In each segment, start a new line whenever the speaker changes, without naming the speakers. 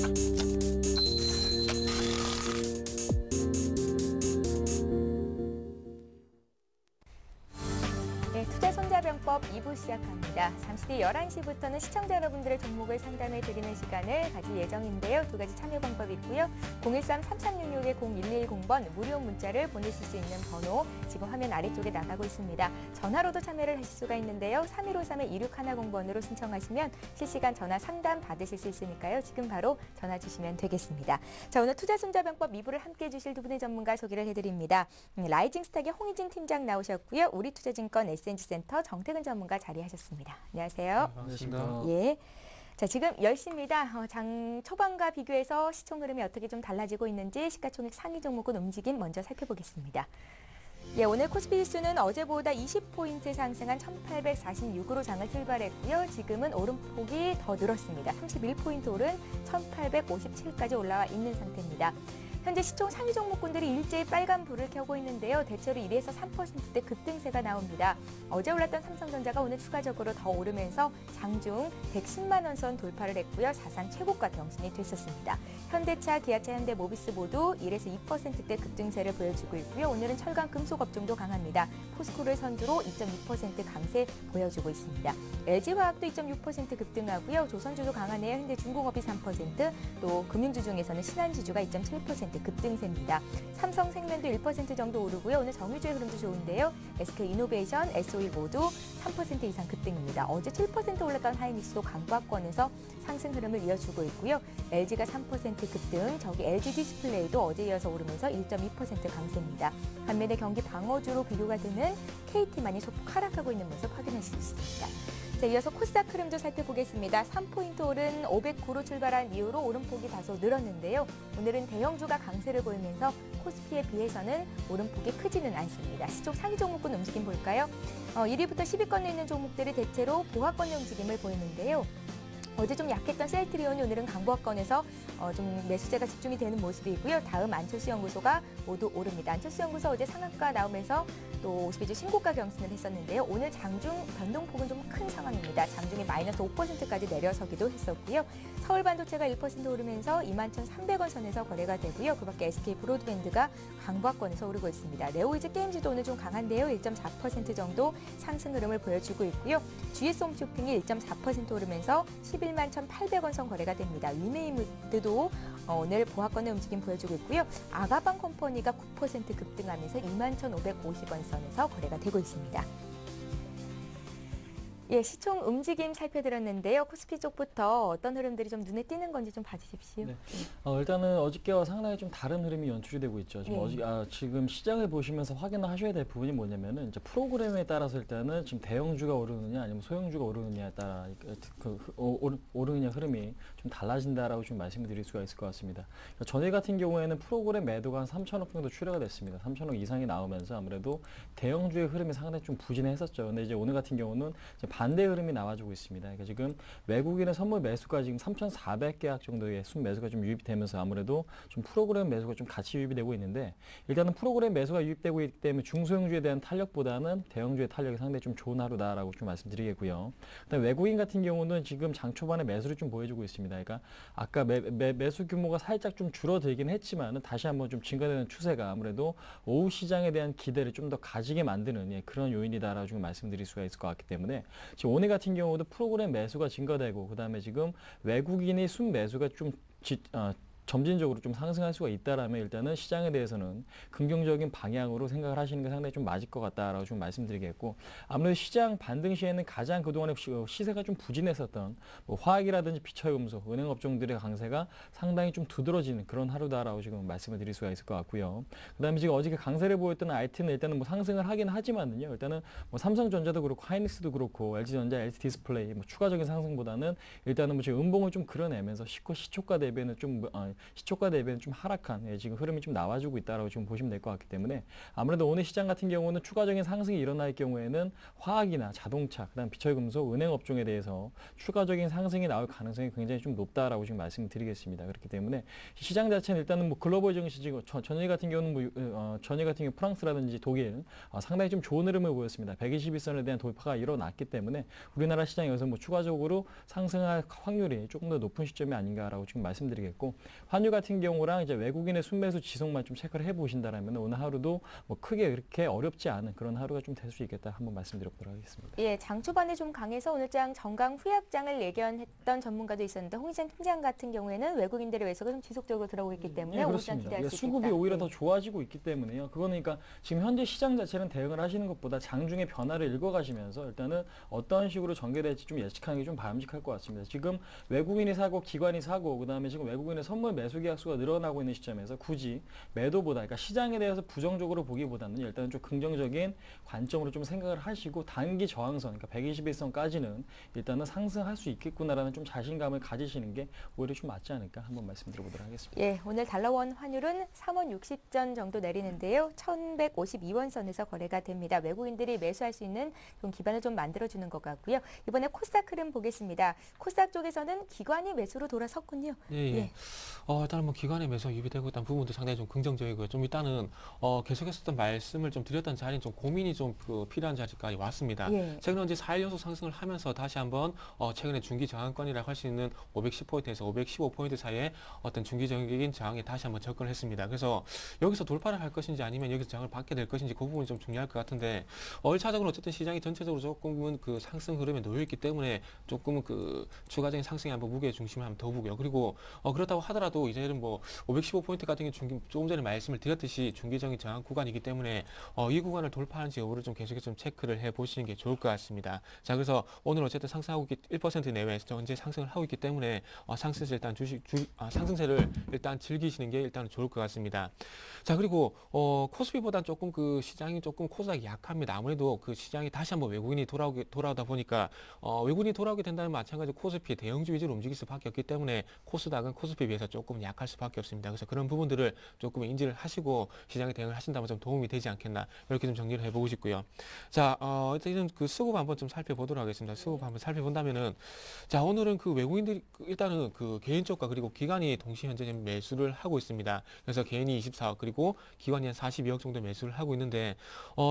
네, 투자 손자병법 2부 시작합니다. 잠시 뒤 11시부터는 시청자 여러분들의 종목을 상담해 드리는 시간을 가질 예정인데요. 두 가지 참여 방법이 있고요. 013-3366-0110번 무료 문자를 보내실 수 있는 번호 지금 화면 아래쪽에 나가고 있습니다. 전화로도 참여를 하실 수가 있는데요. 3153-2610번으로 신청하시면 실시간 전화 상담 받으실 수 있으니까요. 지금 바로 전화 주시면 되겠습니다. 자, 오늘 투자 손자병법 2부를 함께해 주실 두 분의 전문가 소개를 해드립니다. 라이징 스탁의 홍희진 팀장 나오셨고요. 우리투자증권 SNG센터 정태근 전문가 자리하셨습니다. 안녕하세요.
네, 반갑습니다.
예. 자, 지금 10시입니다. 장 초반과 비교해서 시총 흐름이 어떻게 좀 달라지고 있는지 시가총액 상위 종목군 움직임 먼저 살펴보겠습니다. 예, 오늘 코스피 지수는 어제보다 20포인트 상승한 1846으로 장을 출발했고요. 지금은 오름폭이 더 늘었습니다. 31포인트 오른 1857까지 올라와 있는 상태입니다. 현재 시총 상위 종목군들이 일제히 빨간 불을 켜고 있는데요. 대체로 1에서 3%대 급등세가 나옵니다. 어제 올랐던 삼성전자가 오늘 추가적으로 더 오르면서 장중 110만 원 선 돌파를 했고요. 사상 최고가 경신이 됐었습니다. 현대차, 기아차, 현대모비스 모두 1에서 2%대 급등세를 보여주고 있고요. 오늘은 철강, 금속 업종도 강합니다. 포스코를 선두로 2.6% 강세 보여주고 있습니다. LG화학도 2.6% 급등하고요. 조선주도 강하네요. 현대중공업이 3%, 또 금융주 중에서는 신한지주가 2.7% 급등세입니다. 삼성생명도 1% 정도 오르고요. 오늘 정유주의 흐름도 좋은데요. SK이노베이션, SOE 모두 3% 이상 급등입니다. 어제 7% 올랐던 하이닉스도 강보합권에서 상승 흐름을 이어주고 있고요. LG가 3% 급등, 저기 LG디스플레이도 어제 이어서 오르면서 1.2% 강세입니다. 반면에 경기 방어주로 비교가 되는 KT만이 소폭 하락하고 있는 모습 확인하실 수 있습니다. 자, 이어서 코스닥 흐름도 살펴보겠습니다. 3포인트 오른 509로 출발한 이후로 오름폭이 다소 늘었는데요. 오늘은 대형주가 강세를 보이면서 코스피에 비해서는 오름폭이 크지는 않습니다. 시총 상위 종목군 움직임 볼까요? 1위부터 10위권에 있는 종목들이 대체로 보합권의 움직임을 보이는데요. 어제 좀 약했던 셀트리온이 오늘은 강보합권에서 좀 매수세가 집중이 되는 모습이고요. 다음 안철수 연구소가 모두 오릅니다. 안철수 연구소 어제 상한가 나오면서 또 52주 신고가 경신을 했었는데요. 오늘 장중 변동폭은 좀 큰 상황입니다. 장중에 마이너스 5%까지 내려서기도 했었고요. 서울반도체가 1% 오르면서 21,300원 선에서 거래가 되고요. 그 밖에 SK 브로드밴드가 강보합권에서 오르고 있습니다. 네오이즈 게임즈도 오늘 좀 강한데요. 1.4% 정도 상승 흐름을 보여주고 있고요. GS홈쇼핑이 1.4% 오르면서 11만 1,800원 선 거래가 됩니다. 위메이무드도 오늘 보합권의 움직임 보여주고 있고요. 아가방 컴퍼니가 9% 급등하면서 21,550원 선에서 거래가 되고 있습니다. 예, 시총 움직임 살펴드렸는데요. 코스피 쪽부터 어떤 흐름들이 좀 눈에 띄는 건지 좀 봐주십시오.
네. 일단은 어저께와 상당히 좀 다른 흐름이 연출이 되고 있죠. 지금, 지금 시장을 보시면서 확인하셔야 될 부분이 뭐냐면은 이제 프로그램에 따라서 일단은 지금 대형주가 오르느냐 아니면 소형주가 오르느냐에 따라 오르느냐 흐름이 좀 달라진다라고 좀 말씀을 드릴 수가 있을 것 같습니다. 전일 같은 경우에는 프로그램 매도가 한 3천억 정도 출회가 됐습니다. 3천억 이상이 나오면서 아무래도 대형주의 흐름이 상당히 좀 부진했었죠. 근데 이제 오늘 같은 경우는 이제 반대 흐름이 나와주고 있습니다. 그러니까 지금 외국인의 선물 매수가 지금 3,400계약 정도의 순매수가 좀 유입이 되면서 아무래도 좀 프로그램 매수가 좀 같이 유입이 되고 있는데, 일단은 프로그램 매수가 유입되고 있기 때문에 중소형주에 대한 탄력보다는 대형주의 탄력이 상당히 좀 좋은 하루다라고 좀 말씀드리겠고요. 그다음에 외국인 같은 경우는 지금 장 초반에 매수를 좀 보여주고 있습니다. 그러니까 아까 매수 규모가 살짝 좀 줄어들긴 했지만은 다시 한번 좀 증가되는 추세가 아무래도 오후 시장에 대한 기대를 좀 더 가지게 만드는 그런 요인이다라고 좀 말씀드릴 수가 있을 것 같기 때문에 지금 오늘 같은 경우도 프로그램 매수가 증가되고, 그다음에 지금 외국인의 순매수가 좀 점진적으로 좀 상승할 수가 있다라면 일단은 시장에 대해서는 긍정적인 방향으로 생각을 하시는 게 상당히 좀 맞을 것 같다라고 좀 말씀드리겠고, 아무래도 시장 반등 시에는 가장 그동안에 시세가 좀 부진했었던 뭐 화학이라든지 비철금속, 은행 업종들의 강세가 상당히 좀 두드러지는 그런 하루다라고 지금 말씀을 드릴 수가 있을 것 같고요. 그다음에 지금 어저께 강세를 보였던 IT는 일단은 뭐 상승을 하긴 하지만은요, 일단은 뭐 삼성전자도 그렇고 하이닉스도 그렇고 LG전자, LG디스플레이 뭐 추가적인 상승보다는 일단은 뭐 지금 음봉을 좀 그려내면서 시초가 대비는 좀 시초가 대비는 좀 하락한 지금 흐름이 좀 나와주고 있다라고 지금 보시면 될 것 같기 때문에 아무래도 오늘 시장 같은 경우는 추가적인 상승이 일어날 경우에는 화학이나 자동차, 그다음 비철금속, 은행 업종에 대해서 추가적인 상승이 나올 가능성이 굉장히 좀 높다라고 지금 말씀드리겠습니다. 그렇기 때문에 시장 자체는 일단은 뭐 글로벌 증시 지금 전일 같은 경우는 전일 같은 경우 프랑스라든지 독일 상당히 좀 좋은 흐름을 보였습니다. 121선에 대한 돌파가 일어났기 때문에 우리나라 시장에서 뭐 추가적으로 상승할 확률이 조금 더 높은 시점이 아닌가라고 지금 말씀드리겠고, 환율 같은 경우랑 이제 외국인의 순매수 지속만 좀 체크를 해보신다라면 오늘 하루도 뭐 크게 그렇게 어렵지 않은 그런 하루가 좀 될 수 있겠다 한번 말씀드려보도록 하겠습니다.
예, 장 초반에 좀 강해서 오늘장 정강 후약장을 예견했던 전문가도 있었는데 홍희찬 팀장 같은 경우에는 외국인들의 매수가 좀 지속적으로 들어오고 있기 때문에
예,
오늘장
그렇습니다.
기대할 수 있겠다.
수급이 오히려
네.
더 좋아지고 있기 때문에요. 그거니까 지금 현재 시장 자체는 대응을 하시는 것보다 장중의 변화를 읽어가시면서 일단은 어떤 식으로 전개될지 좀 예측하는 게 좀 바람직할 것 같습니다. 지금 외국인이 사고 기관이 사고 그다음에 지금 외국인의 선물 매수 계약수가 늘어나고 있는 시점에서 굳이 매도보다, 그러니까 시장에 대해서 부정적으로 보기보다는 일단은 좀 긍정적인 관점으로 좀 생각을 하시고 단기 저항선, 그러니까 121선까지는 일단은 상승할 수 있겠구나라는 좀 자신감을 가지시는 게 오히려 좀 맞지 않을까 한번 말씀드려보도록 하겠습니다.
예, 오늘 달러원 환율은 3원 60전 정도 내리는데요. 1152원 선에서 거래가 됩니다. 외국인들이 매수할 수 있는 좀 기반을 좀 만들어주는 것 같고요. 이번에 코스닥 흐름 보겠습니다. 코스닥 쪽에서는 기관이 매수로 돌아섰군요.
예. 일단 뭐 기관의 매수 유입되고 있다는 부분도 상당히 좀 긍정적이고요. 좀 일단은 계속했었던 말씀을 좀 드렸던 자리는 좀 고민이 좀 필요한 자리까지 왔습니다.
예.
최근에 이제 4일 연속 상승을 하면서 다시 한번 최근에 중기 저항권이라고 할 수 있는 510포인트에서 515포인트 사이에 어떤 중기적인 저항에 다시 한번 접근을 했습니다. 그래서 여기서 돌파를 할 것인지 아니면 여기서 저항을 받게 될 것인지 그 부분이 좀 중요할 것 같은데 1차적으로 어쨌든 시장이 전체적으로 조금은 그 상승 흐름에 놓여 있기 때문에 조금은 그 추가적인 상승에 한번 무게 중심을 한번 더 보고요. 그리고 그렇다고 하더라도 이제는 뭐 515포인트 같은 경우 조금 전에 말씀을 드렸듯이 중기적인 저항 구간이기 때문에 이 구간을 돌파하는지 여부를 좀 계속해서 좀 체크를 해 보시는 게 좋을 것 같습니다. 자, 그래서 오늘 어쨌든 상승하고 1% 내외에서 현재 상승을 하고 있기 때문에 상승세 일단 상승세를 일단 즐기시는 게 일단 좋을 것 같습니다. 자, 그리고 코스피보다 조금 그 시장이 조금 코스닥이 약합니다. 아무래도 그 시장이 다시 한번 외국인이 돌아오다 보니까 외국인이 돌아오게 된다면 마찬가지로 코스피 대형주 위주로 움직일 수밖에 없기 때문에 코스닥은 코스피에 비해서 조금 약할 수밖에 없습니다. 그래서 그런 부분들을 조금 인지를 하시고 시장에 대응을 하신다면 좀 도움이 되지 않겠나 이렇게 좀 정리를 해보고 싶고요. 자, 일단 그 수급 한번 좀 살펴보도록 하겠습니다. 수급 한번 살펴본다면은 자, 오늘은 그 외국인들이 일단은 그 개인 쪽과 그리고 기관이 동시 현재 지금 매수를 하고 있습니다. 그래서 개인이 24억 그리고 기관이 한 42억 정도 매수를 하고 있는데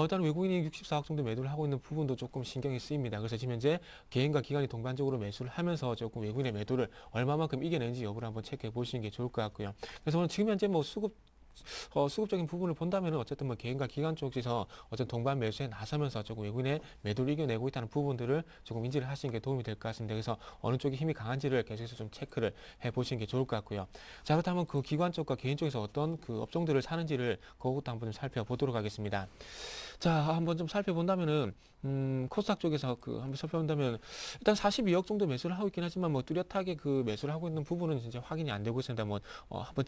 일단 외국인이 64억 정도 매도를 하고 있는 부분도 조금 신경이 쓰입니다. 그래서 지금 현재 개인과 기관이 동반적으로 매수를 하면서 조금 외국인의 매도를 얼마만큼 이겨내는지 여부를 한번 체크해 보시는 게 좋을 것 같고요. 그래서 오늘 지금 현재 뭐 수급적인 부분을 본다면 어쨌든 뭐 개인과 기관 쪽에서 어쨌든 동반 매수에 나서면서 조금 외국인의 매도를 이겨내고 있다는 부분들을 조금 인지를 하시는 게 도움이 될 것 같습니다. 그래서 어느 쪽이 힘이 강한지를 계속해서 좀 체크를 해 보시는 게 좋을 것 같고요. 자, 그렇다면 그 기관 쪽과 개인 쪽에서 어떤 그 업종들을 사는지를 그것도 한번 좀 살펴보도록 하겠습니다. 자, 한번 좀 살펴본다면은 코스닥 쪽에서 한번 살펴본다면 일단 42억 정도 매수를 하고 있긴 하지만 뭐 뚜렷하게 그 매수를 하고 있는 부분은 진짜 확인이 안 되고 있습니다. 뭐 한번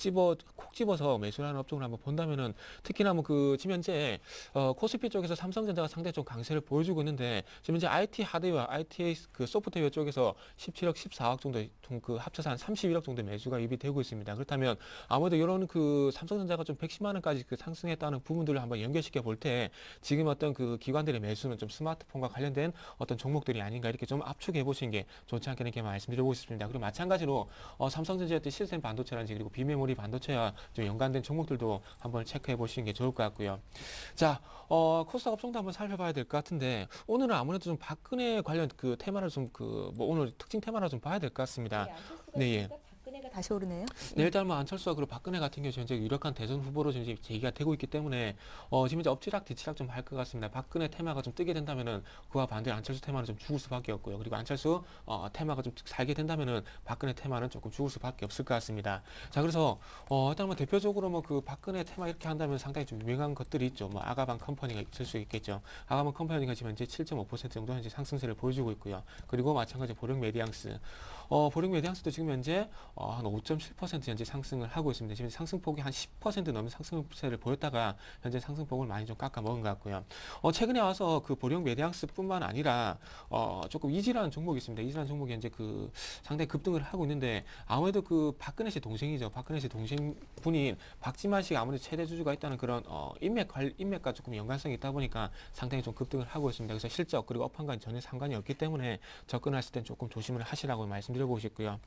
콕 집어서 매수를 하는 업종을 한번 본다면은 특히나 뭐 지금 현재 코스피 쪽에서 삼성전자가 상당히 좀 강세를 보여주고 있는데 지금 현재 IT 하드웨어, IT 그 소프트웨어 쪽에서 17억, 14억 정도 그 합쳐서 한 31억 정도 매수가 유입이 되고 있습니다. 그렇다면 아무래도 이런 그 삼성전자가 좀 110만 원까지 그 상승했다는 부분들을 한번 연결시켜 볼 때 지금 어떤 그 기관들의 매수는 좀 스마트폰과 관련된 어떤 종목들이 아닌가 이렇게 좀 압축해 보시는 게 좋지 않겠나 이렇게 말씀드리고 싶습니다. 그리고 마찬가지로 삼성전자의 어떤 시스템 반도체라든지 그리고 비메모리 반도체와 좀 연관된 종목들도 한번 체크해 보시는 게 좋을 것 같고요. 자, 코스닥 업종도 한번 살펴봐야 될 것 같은데 오늘은 아무래도 좀 박근혜 관련 그 테마를 좀 뭐 오늘 특징 테마를 좀 봐야 될 것 같습니다. 네, 예.
박근혜가 다시 오르네요.
네, 일단 뭐 안철수와 그리고 박근혜 같은 경우 현재 유력한 대선 후보로 지금 제기가 되고 있기 때문에 지금 이제 엎치락 뒤치락 좀 할 것 같습니다. 박근혜 테마가 좀 뜨게 된다면은 그와 반대로 안철수 테마는 좀 죽을 수밖에 없고요. 그리고 안철수 테마가 좀 살게 된다면은 박근혜 테마는 조금 죽을 수밖에 없을 것 같습니다. 자, 그래서 일단 뭐 대표적으로 뭐 그 박근혜 테마 이렇게 한다면 상당히 좀 유명한 것들이 있죠. 뭐 아가방 컴퍼니가 있을 수 있겠죠. 아가방 컴퍼니가 지금 현재 7.5% 정도 현재 상승세를 보여주고 있고요. 그리고 마찬가지 보령 메디앙스. 보령 메디앙스도 지금 현재 한 5.7% 현재 상승을 하고 있습니다. 지금 상승폭이 한 10% 넘는 상승세를 보였다가 현재 상승폭을 많이 좀 깎아 먹은 것 같고요. 최근에 와서 그 보령 메디앙스뿐만 아니라 조금 이지라는 종목이 있습니다. 이지라는 종목이 현재 그 상당히 급등을 하고 있는데 아무래도 그 박근혜 씨 동생이죠. 박근혜 씨 동생분인 박지만 씨가 아무래도 최대 주주가 있다는 그런 인맥과 조금 연관성이 있다 보니까 상당히 좀 급등을 하고 있습니다. 그래서 실적 그리고 업황과 전혀 상관이 없기 때문에 접근했을 땐 조금 조심을 하시라고 말씀드려보고 싶고요.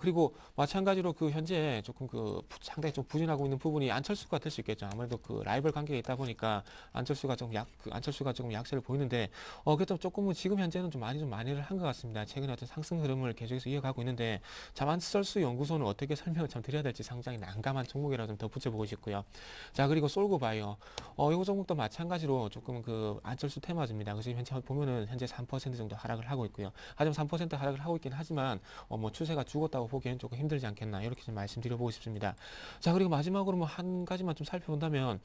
그리고 마찬가지로 그 현재 조금 그 상당히 좀 부진하고 있는 부분이 안철수가 될 수 있겠죠. 아무래도 그 라이벌 관계가 있다 보니까 안철수가 조금 약세를 보이는데 그래도 조금은 지금 현재는 좀 만회를 한 것 같습니다. 최근에 어떤 상승 흐름을 계속해서 이어가고 있는데 참 안철수 연구소는 어떻게 설명을 참 드려야 될지 상당히 난감한 종목이라 좀 더 붙여보고 싶고요. 자, 그리고 솔고바이오 이거 종목도 마찬가지로 조금 그 안철수 테마주입니다. 그래서 현재 보면은 현재 3% 정도 하락을 하고 있고요. 하지만 3% 하락을 하고 있긴 하지만 뭐 추세가 죽었다고 보기에는 조금 힘들지 않겠나 이렇게 좀 말씀드려보고 싶습니다. 자, 그리고 마지막으로 뭐 한 가지만 좀 살펴본다면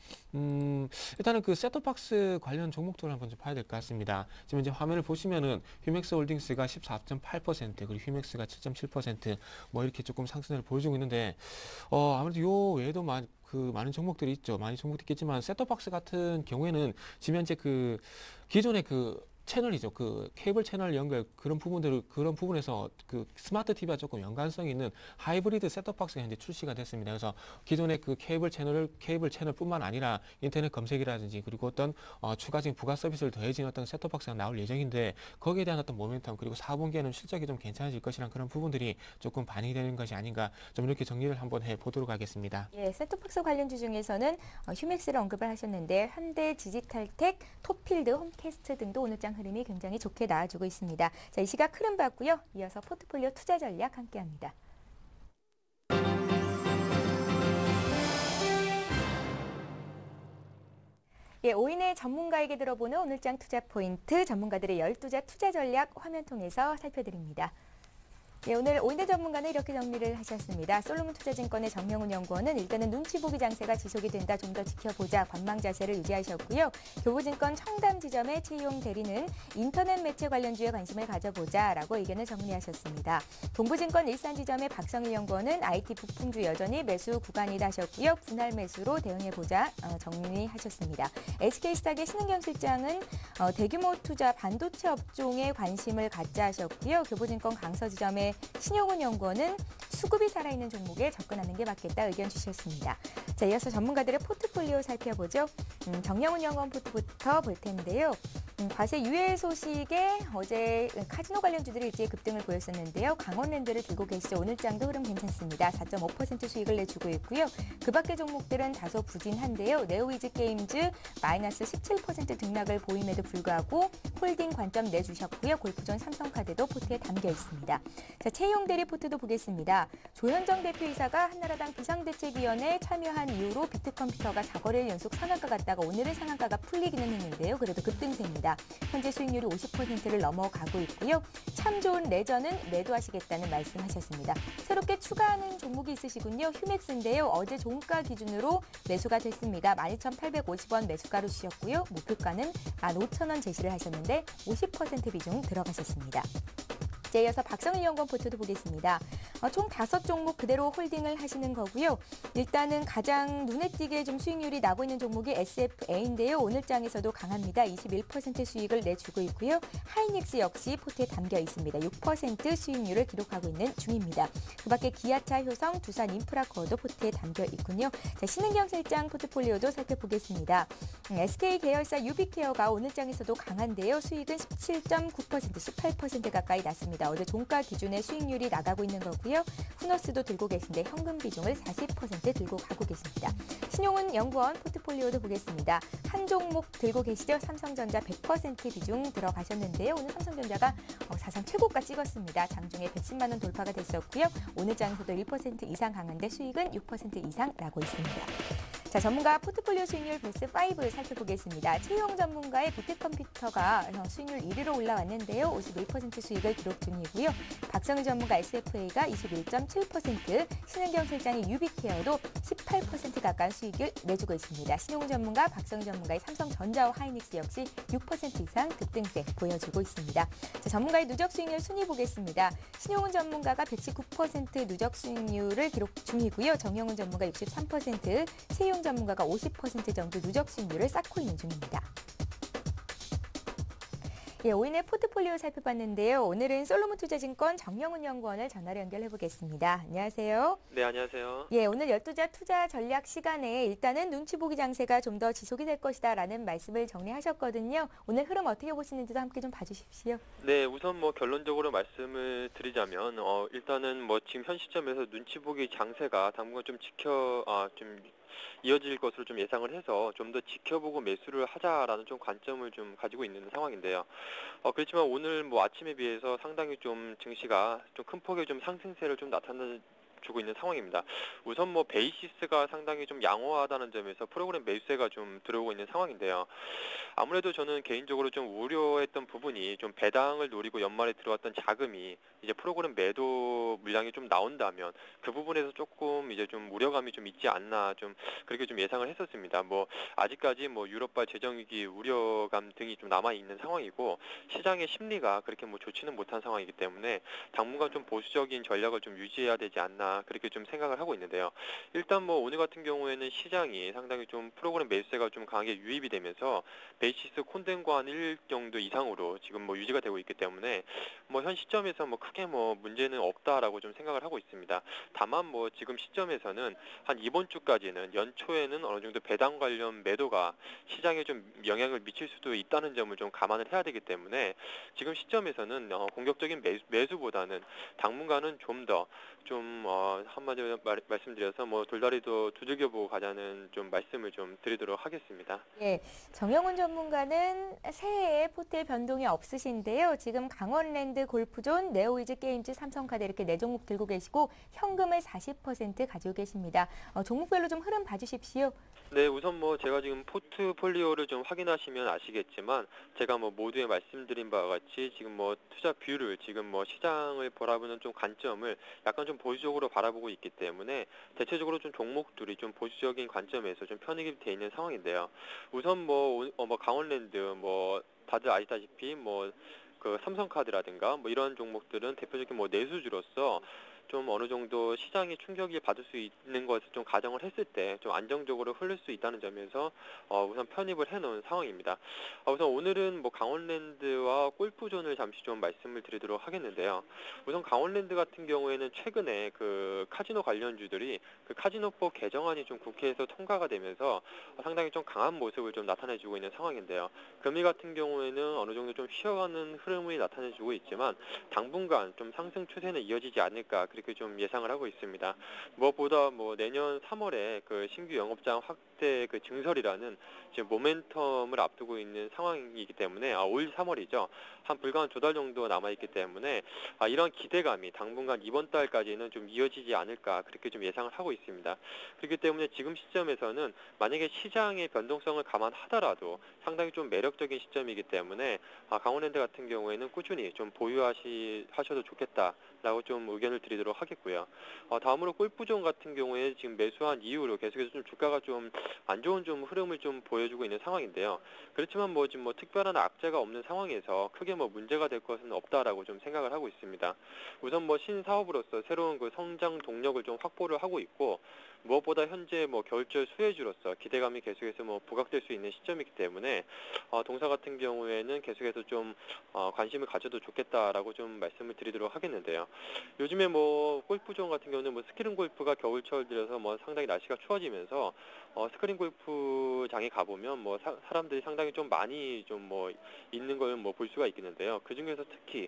일단은 그 셋톱박스 관련 종목들을 한번 좀 봐야 될 것 같습니다. 지금 이제 화면을 보시면은 휴맥스 홀딩스가 14.8% 그리고 휴맥스가 7.7% 뭐 이렇게 조금 상승을 보여주고 있는데 아무래도 요 외에도 많은 종목들이 있죠. 많은 종목들이 있겠지만 셋톱박스 같은 경우에는 지금 현재 그 기존의 그 채널이죠. 그 케이블 채널 연결 그런 부분에서 그 스마트 TV와 조금 연관성이 있는 하이브리드 셋톱박스가 현재 출시가 됐습니다. 그래서 기존의 그 케이블 채널뿐만 아니라 인터넷 검색이라든지 그리고 어떤 추가적인 부가 서비스를 더해진 어떤 셋톱박스가 나올 예정인데 거기에 대한 어떤 모멘텀 그리고 4분기에는 실적이 좀 괜찮아질 것이란 그런 부분들이 조금 반영이 되는 것이 아닌가 좀 이렇게 정리를 한번 해보도록 하겠습니다.
예, 셋톱박스 관련주 중에서는 휴맥스를 언급을 하셨는데 현대 디지털텍, 톱필드, 홈캐스트 등도 오늘장 흐름이 굉장히 좋게 나와주고 있습니다. 자, 이 시각 흐름 봤고요. 이어서 포트폴리오 투자 전략 함께합니다. 예, 오인의 전문가에게 들어보는 오늘장 투자 포인트, 전문가들의 12자 투자 전략 화면 통해서 살펴드립니다. 예, 오늘 오인대 전문가는 이렇게 정리를 하셨습니다. 솔로몬 투자증권의 정명훈 연구원은 일단은 눈치 보기 장세가 지속이 된다. 좀 더 지켜보자. 관망 자세를 유지하셨고요. 교보증권 청담 지점의 최용 대리는 인터넷 매체 관련주에 관심을 가져보자라고 의견을 정리하셨습니다. 동부증권 일산 지점의 박성일 연구원은 IT 부품주 여전히 매수 구간이다 하셨고요. 분할 매수로 대응해보자 정리하셨습니다. SK스탁의 신은경 실장은 대규모 투자 반도체 업종에 관심을 갖자 하셨고요. 교보증권 강서 지점의 신용훈 연구원은 수급이 살아있는 종목에 접근하는 게 맞겠다 의견 주셨습니다. 자, 이어서 전문가들의 포트폴리오 살펴보죠. 정영훈 연구원 포트부터 볼 텐데요. 과세 유예 소식에 어제 카지노 관련주들이 일제히 급등을 보였었는데요. 강원랜드를 들고 계시죠. 오늘장도 흐름 괜찮습니다. 4.5% 수익을 내주고 있고요. 그 밖의 종목들은 다소 부진한데요. 네오이즈게임즈 마이너스 17% 등락을 보임에도 불구하고 홀딩 관점 내주셨고요. 골프존 삼성카드도 포트에 담겨 있습니다. 자, 채용 대리 포트도 보겠습니다. 조현정 대표이사가 한나라당 비상대책위원회에 참여한 이후로 비트컴퓨터가 4거래일 연속 상한가 갔다가 오늘은 상한가가 풀리기는 했는데요. 그래도 급등세입니다. 현재 수익률이 50%를 넘어가고 있고요. 참 좋은 레저는 매도하시겠다는 말씀하셨습니다. 새롭게 추가하는 종목이 있으시군요. 휴맥스인데요. 어제 종가 기준으로 매수가 됐습니다. 12,850원 매수가로 주셨고요. 목표가는 15,000원 제시를 하셨는데 50% 비중 들어가셨습니다. 자, 이어서 박성일 연구원 포트도 보겠습니다. 총 5종목 그대로 홀딩을 하시는 거고요. 일단은 가장 눈에 띄게 좀 수익률이 나고 있는 종목이 SFA인데요. 오늘장에서도 강합니다. 21% 수익을 내주고 있고요. 하이닉스 역시 포트에 담겨 있습니다. 6% 수익률을 기록하고 있는 중입니다. 그 밖에 기아차, 효성, 두산 인프라코어도 포트에 담겨 있군요. 자, 신은경 실장 포트폴리오도 살펴보겠습니다. SK 계열사 유비케어가 오늘장에서도 강한데요. 수익은 17.9%, 18% 가까이 났습니다. 어제 종가 기준의 수익률이 나가고 있는 거고요. 후너스도 들고 계신데 현금 비중을 40% 들고 가고 계십니다. 신용훈 연구원 포트폴리오도 보겠습니다. 한 종목 들고 계시죠? 삼성전자 100% 비중 들어가셨는데요. 오늘 삼성전자가 사상 최고가 찍었습니다. 장중에 110만 원 돌파가 됐었고요. 오늘 장에서도 1% 이상 강한데 수익은 6% 이상 나고 있습니다. 자, 전문가 포트폴리오 수익률 베스트 5 살펴보겠습니다. 최용 전문가의 비트컴퓨터가 수익률 1위로 올라왔는데요. 51% 수익을 기록 중이고요. 박성희 전문가 SFA가 21.7%, 신은경 실장의 유비케어도 18% 가까운 수익을 내주고 있습니다. 신용 전문가, 박성희 전문가의 삼성전자와 하이닉스 역시 6% 이상 급등세 보여주고 있습니다. 자, 전문가의 누적 수익률 순위 보겠습니다. 신용훈 전문가가 119% 누적 수익률을 기록 중이고요. 정영훈 전문가 63%, 최용 전문가가 50% 정도 누적 수익률을 쌓고 있는 중입니다. 예, 오인의 포트폴리오 살펴봤는데요. 오늘은 솔로몬 투자증권 정영훈 연구원을 전화로 연결해 보겠습니다. 안녕하세요.
네, 안녕하세요.
예, 오늘 열두자 투자 전략 시간에 일단은 눈치 보기 장세가 좀 더 지속이 될 것이다라는 말씀을 정리하셨거든요. 오늘 흐름 어떻게 보시는지도 함께 좀 봐주십시오.
네, 우선 결론적으로 말씀을 드리자면 일단은 지금 현 시점에서 눈치 보기 장세가 당분간 좀 이어질 것으로 좀 예상을 해서 좀 더 지켜보고 매수를 하자라는 좀 관점을 좀 가지고 있는 상황인데요. 그렇지만 오늘 아침에 비해서 상당히 좀 증시가 좀 큰 폭의 좀 상승세를 좀 나타내주고 있는 상황입니다. 우선 베이시스가 상당히 좀 양호하다는 점에서 프로그램 매수세가 좀 들어오고 있는 상황인데요. 아무래도 저는 개인적으로 좀 우려했던 부분이 좀 배당을 노리고 연말에 들어왔던 자금이 이제 프로그램 매도 물량이 좀 나온다면 그 부분에서 조금 이제 좀 우려감이 좀 있지 않나 좀 그렇게 좀 예상을 했었습니다. 아직까지 유럽발 재정위기 우려감 등이 좀 남아 있는 상황이고 시장의 심리가 그렇게 좋지는 못한 상황이기 때문에 당분간 좀 보수적인 전략을 좀 유지해야 되지 않나 그렇게 좀 생각을 하고 있는데요. 일단 오늘 같은 경우에는 시장이 상당히 좀 프로그램 매수세가 좀 강하게 유입이 되면서 베이시스 콘덴과 한 1 정도 이상으로 지금 유지가 되고 있기 때문에 현 시점에서 크게 문제는 없다라고 좀 생각을 하고 있습니다. 다만 지금 시점에서는 한 이번 주까지는 연초에는 어느 정도 배당 관련 매도가 시장에 좀 영향을 미칠 수도 있다는 점을 좀 감안을 해야 되기 때문에 지금 시점에서는 공격적인 매수보다는 당분간은 좀 더 한마디로 말씀드려서 돌다리도 두들겨보고 가자는 좀 말씀을 좀 드리도록 하겠습니다.
예, 정영훈 전문가는 새해에 포트에 변동이 없으신데요. 지금 강원랜드 골프존, 네오이즈 게임즈, 삼성카드 이렇게 4종목 들고 계시고 현금을 40% 가지고 계십니다. 종목별로 좀 흐름 봐주십시오.
네, 우선 제가 지금 포트폴리오를 좀 확인하시면 아시겠지만 제가 모두에 말씀드린 바와 같이 지금 투자 뷰를 지금 시장을 바라보는 좀 관점을 약간 좀 보수적으로 바라보고 있기 때문에 대체적으로 좀 종목들이 좀 보수적인 관점에서 좀 편입이 돼 있는 상황인데요. 우선 강원랜드 다들 아시다시피 그 삼성카드라든가 이런 종목들은 대표적인 내수주로서 좀 어느 정도 시장이 충격을 받을 수 있는 것을 좀 가정을 했을 때 좀 안정적으로 흐를 수 있다는 점에서 우선 편입을 해놓은 상황입니다. 우선 오늘은 강원랜드와 골프존을 잠시 좀 말씀을 드리도록 하겠는데요. 우선 강원랜드 같은 경우에는 최근에 그 카지노 관련주들이 그 카지노법 개정안이 좀 국회에서 통과가 되면서 상당히 좀 강한 모습을 좀 나타내주고 있는 상황인데요. 금리 같은 경우에는 어느 정도 좀 쉬어가는 흐름이 나타내주고 있지만 당분간 좀 상승 추세는 이어지지 않을까 그렇게 좀 예상을 하고 있습니다. 무엇보다 내년 3월에 그 신규 영업장 확대 그 증설이라는 지금 모멘텀을 앞두고 있는 상황이기 때문에 올 3월이죠. 불과 한 2달 정도 남아있기 때문에 이런 기대감이 당분간 이번 달까지는 좀 이어지지 않을까 그렇게 좀 예상을 하고 있습니다. 그렇기 때문에 지금 시점에서는 만약에 시장의 변동성을 감안하더라도 상당히 좀 매력적인 시점이기 때문에 강원랜드 같은 경우에는 꾸준히 좀 보유하셔도 좋겠다라고 좀 의견을 드리도록 하겠고요. 다음으로 골프존 같은 경우에 지금 매수한 이후로 계속해서 좀 주가가 좀 안 좋은 좀 흐름을 좀 보여주고 있는 상황인데요. 그렇지만 지금 특별한 악재가 없는 상황에서 크게 문제가 될 것은 없다라고 좀 생각을 하고 있습니다. 우선 신사업으로서 새로운 그 성장 동력을 좀 확보를 하고 있고 무엇보다 현재 겨울철 수혜주로서 기대감이 계속해서 부각될 수 있는 시점이기 때문에 동사 같은 경우에는 계속해서 좀 관심을 가져도 좋겠다라고 좀 말씀을 드리도록 하겠는데요. 요즘에 골프존 같은 경우는 스크린 골프가 겨울철 들여서 상당히 날씨가 추워지면서 스크린 골프장에 가보면 사람들이 상당히 좀 많이 좀 있는 걸 볼 수가 있겠는데요. 그 중에서 특히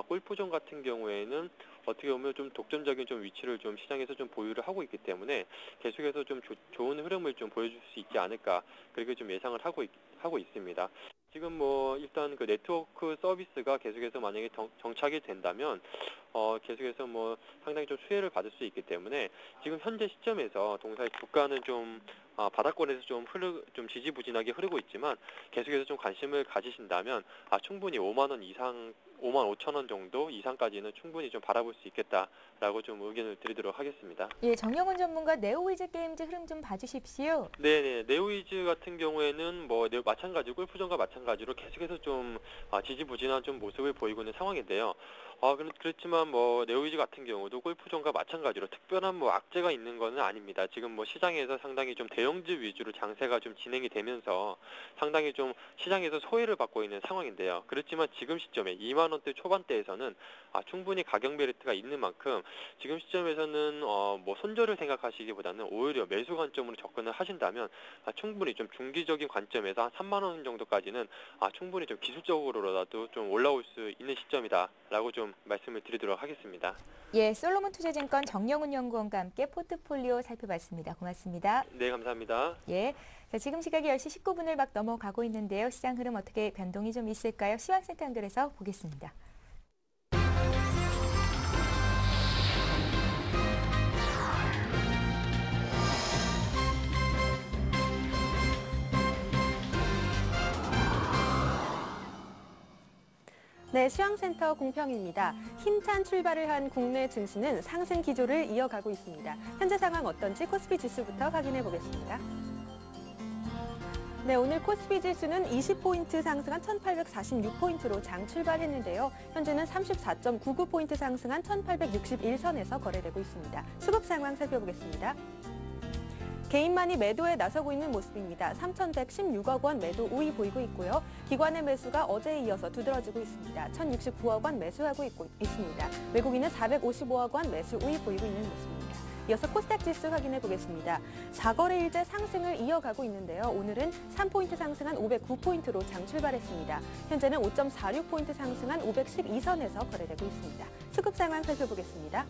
골프존 같은 경우에는 어떻게 보면 좀 독점적인 좀 위치를 좀 시장에서 좀 보유를 하고 있기 때문에 계속해서 좀 좋은 흐름을 좀 보여줄 수 있지 않을까 그렇게 좀 예상을 하고 있습니다. 지금 뭐 일단 그 네트워크 서비스가 계속해서 만약에 정착이 된다면 계속해서 뭐 상당히 좀 수혜를 받을 수 있기 때문에 지금 현재 시점에서 동사의 주가는 좀 바닥권에서 좀 지지부진하게 흐르고 있지만 계속해서 좀 관심을 가지신다면 충분히 5만 원 이상 5만 5천 원 정도 이상까지는 충분히 좀 바라볼 수 있겠다라고 좀 의견을 드리도록 하겠습니다.
예, 정영훈 전문가 네오위즈 게임즈 흐름 좀 봐주십시오.
네네, 네오위즈 같은 경우에는 뭐 마찬가지로 골프전과 마찬가지로 계속해서 좀 지지부진한 좀 모습을 보이고 있는 상황인데요. 그렇지만 뭐 네오위즈 같은 경우도 골프전과 마찬가지로 특별한 뭐 악재가 있는 것은 아닙니다. 지금 뭐 시장에서 상당히 좀 대형주 위주로 장세가 좀 진행이 되면서 상당히 좀 시장에서 소외를 받고 있는 상황인데요. 그렇지만 지금 시점에 2만 원대 초반대에서는 충분히 가격 메리트가 있는 만큼 지금 시점에서는 뭐 손절을 생각하시기보다는 오히려 매수 관점으로 접근을 하신다면 충분히 좀 중기적인 관점에서 한 3만 원 정도까지는 충분히 좀 기술적으로라도 좀 올라올 수 있는 시점이다라고 좀 말씀을 드리도록 하겠습니다.
예, 솔로몬 투자증권 정영훈 연구원과 함께 포트폴리오 살펴봤습니다. 고맙습니다.
네, 감사합니다.
예, 자, 지금 시각이 10시 19분을 막 넘어가고 있는데요. 시장 흐름 어떻게 변동이 좀 있을까요? 시황센터 연결해서 보겠습니다.
네, 시황센터 공평입니다. 힘찬 출발을 한 국내 증시는 상승 기조를 이어가고 있습니다. 현재 상황 어떤지 코스피 지수부터 확인해 보겠습니다. 네, 오늘 코스피 지수는 20포인트 상승한 1846포인트로 장 출발했는데요. 현재는 34.99포인트 상승한 1861선에서 거래되고 있습니다. 수급 상황 살펴보겠습니다. 개인만이 매도에 나서고 있는 모습입니다. 3,116억 원 매도 우위 보이고 있고요. 기관의 매수가 어제에 이어서 두드러지고 있습니다. 1,069억 원 매수하고 있습니다. 외국인은 455억 원 매수 우위 보이고 있는 모습입니다. 이어서 코스닥 지수 확인해 보겠습니다. 4거래일째 상승을 이어가고 있는데요. 오늘은 3포인트 상승한 509포인트로 장 출발했습니다. 현재는 5.46포인트 상승한 512선에서 거래되고 있습니다. 수급 상황 살펴보겠습니다.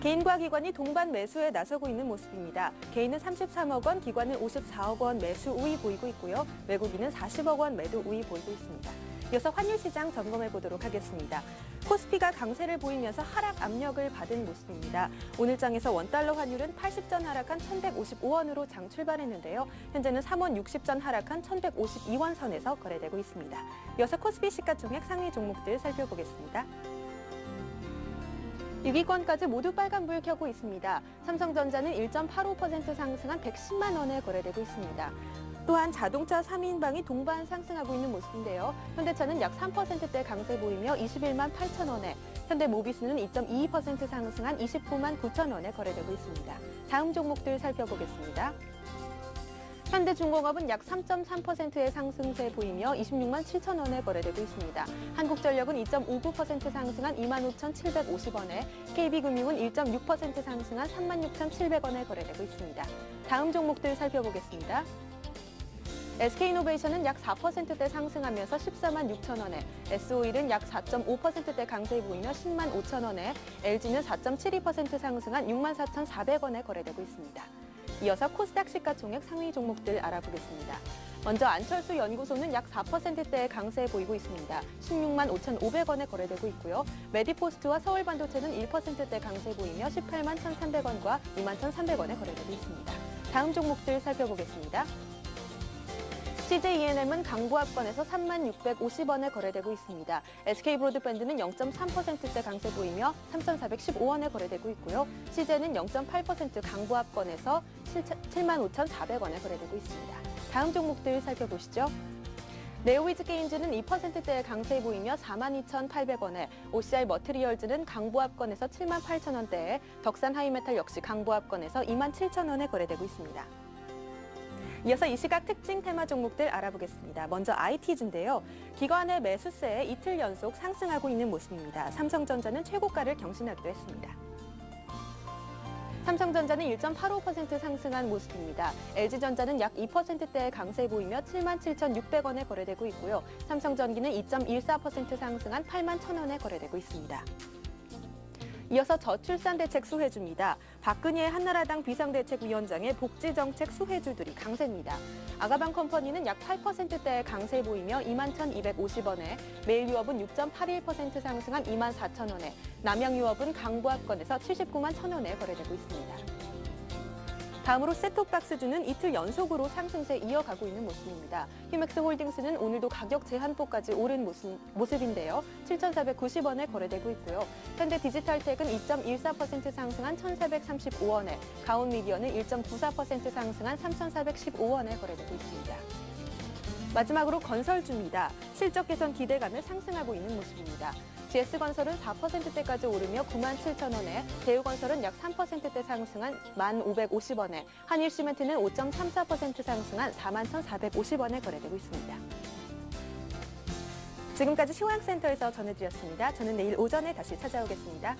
개인과 기관이 동반 매수에 나서고 있는 모습입니다. 개인은 33억 원, 기관은 54억 원 매수 우위 보이고 있고요. 외국인은 40억 원 매도 우위 보이고 있습니다. 이어서 환율 시장 점검해 보도록 하겠습니다. 코스피가 강세를 보이면서 하락 압력을 받은 모습입니다. 오늘 장에서 원달러 환율은 80전 하락한 1,155원으로 장 출발했는데요. 현재는 3원 60전 하락한 1,152원 선에서 거래되고 있습니다. 이어서 코스피 시가총액 상위 종목들 살펴보겠습니다. 6위권까지 모두 빨간불 켜고 있습니다. 삼성전자는 1.85% 상승한 110만 원에 거래되고 있습니다. 또한 자동차 3인방이 동반 상승하고 있는 모습인데요. 현대차는 약 3%대 강세 보이며 21만 8천 원에, 현대모비스는 2.22% 상승한 29만 9천 원에 거래되고 있습니다. 다음 종목들 살펴보겠습니다. 현대중공업은 약 3.3%의 상승세 보이며 26만 7천 원에 거래되고 있습니다. 한국전력은 2.59% 상승한 25,750원에, KB금융은 1.6% 상승한 36,700원에 거래되고 있습니다. 다음 종목들 살펴보겠습니다. SK이노베이션은 약 4%대 상승하면서 14만 6천 원에, S-오일은 약 4.5%대 강세 보이며 10만 5천 원에, LG는 4.72% 상승한 6만 4,400원에 거래되고 있습니다. 이어서 코스닥 시가총액 상위 종목들 알아보겠습니다. 먼저 안철수 연구소는 약 4%대의 강세 보이고 있습니다. 16만 5,500원에 거래되고 있고요. 메디포스트와 서울반도체는 1%대 강세 보이며 18만 1,300원과 2만 1,300원에 거래되고 있습니다. 다음 종목들 살펴보겠습니다. CJENM은 강보합권에서 3만 650원에 거래되고 있습니다. SK브로드밴드는 0.3%대 강세 보이며 3,415원에 거래되고 있고요. CJ는 0.8% 강보합권에서 7만 5,400원에 거래되고 있습니다. 다음 종목들 살펴보시죠. 네오위즈 게임즈는 2%대의 강세 보이며 42,800원에, OCI 머트리얼즈는 강보합권에서 7만 8천원대에, 덕산 하이메탈 역시 강보합권에서 2만 7천원에 거래되고 있습니다. 이어서 이 시각 특징 테마 종목들 알아보겠습니다. 먼저 IT주인데요. 기관의 매수세에 이틀 연속 상승하고 있는 모습입니다. 삼성전자는 최고가를 경신하기도 했습니다. 삼성전자는 1.85% 상승한 모습입니다. LG전자는 약 2%대의 강세 보이며 7만 7,600원에 거래되고 있고요. 삼성전기는 2.14% 상승한 8만 1,000원에 거래되고 있습니다. 이어서 저출산 대책 수혜주입니다. 박근혜 한나라당 비상대책위원장의 복지정책 수혜주들이 강세입니다. 아가방 컴퍼니는 약 8%대의 강세 보이며 21,250원에, 메일유업은 6.81% 상승한 24,000원에, 남양유업은 강보합권에서 79만 1,000원에 거래되고 있습니다. 다음으로 셋톱박스주는 이틀 연속으로 상승세 이어가고 있는 모습입니다. 휴맥스홀딩스는 오늘도 가격 제한폭까지 오른 모습인데요. 7,490원에 거래되고 있고요. 현대디지털텍은 2.14% 상승한 1,435원에, 가온미디어는 1.94% 상승한 3,415원에 거래되고 있습니다. 마지막으로 건설주입니다. 실적 개선 기대감에 상승하고 있는 모습입니다. GS건설은 4%대까지 오르며 97,000원에, 대우건설은 약 3%대 상승한 1,550원에, 한일시멘트는 5.34% 상승한 41,450원에 거래되고 있습니다. 지금까지 시황센터에서 전해드렸습니다. 저는 내일 오전에 다시 찾아오겠습니다.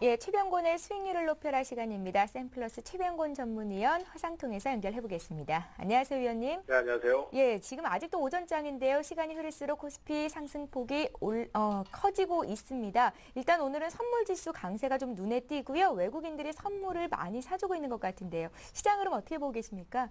예, 최병곤의 수익률을 높여라 시간입니다. 샘플러스 최병곤 전문위원 화상통해서 연결해 보겠습니다. 안녕하세요, 위원님.
네, 안녕하세요.
예, 지금 아직도 오전장인데요. 시간이 흐를수록 코스피 상승폭이 커지고 있습니다. 일단 오늘은 선물지수 강세가 좀 눈에 띄고요. 외국인들이 선물을 많이 사주고 있는 것 같은데요. 시장 흐름 어떻게 보고 계십니까?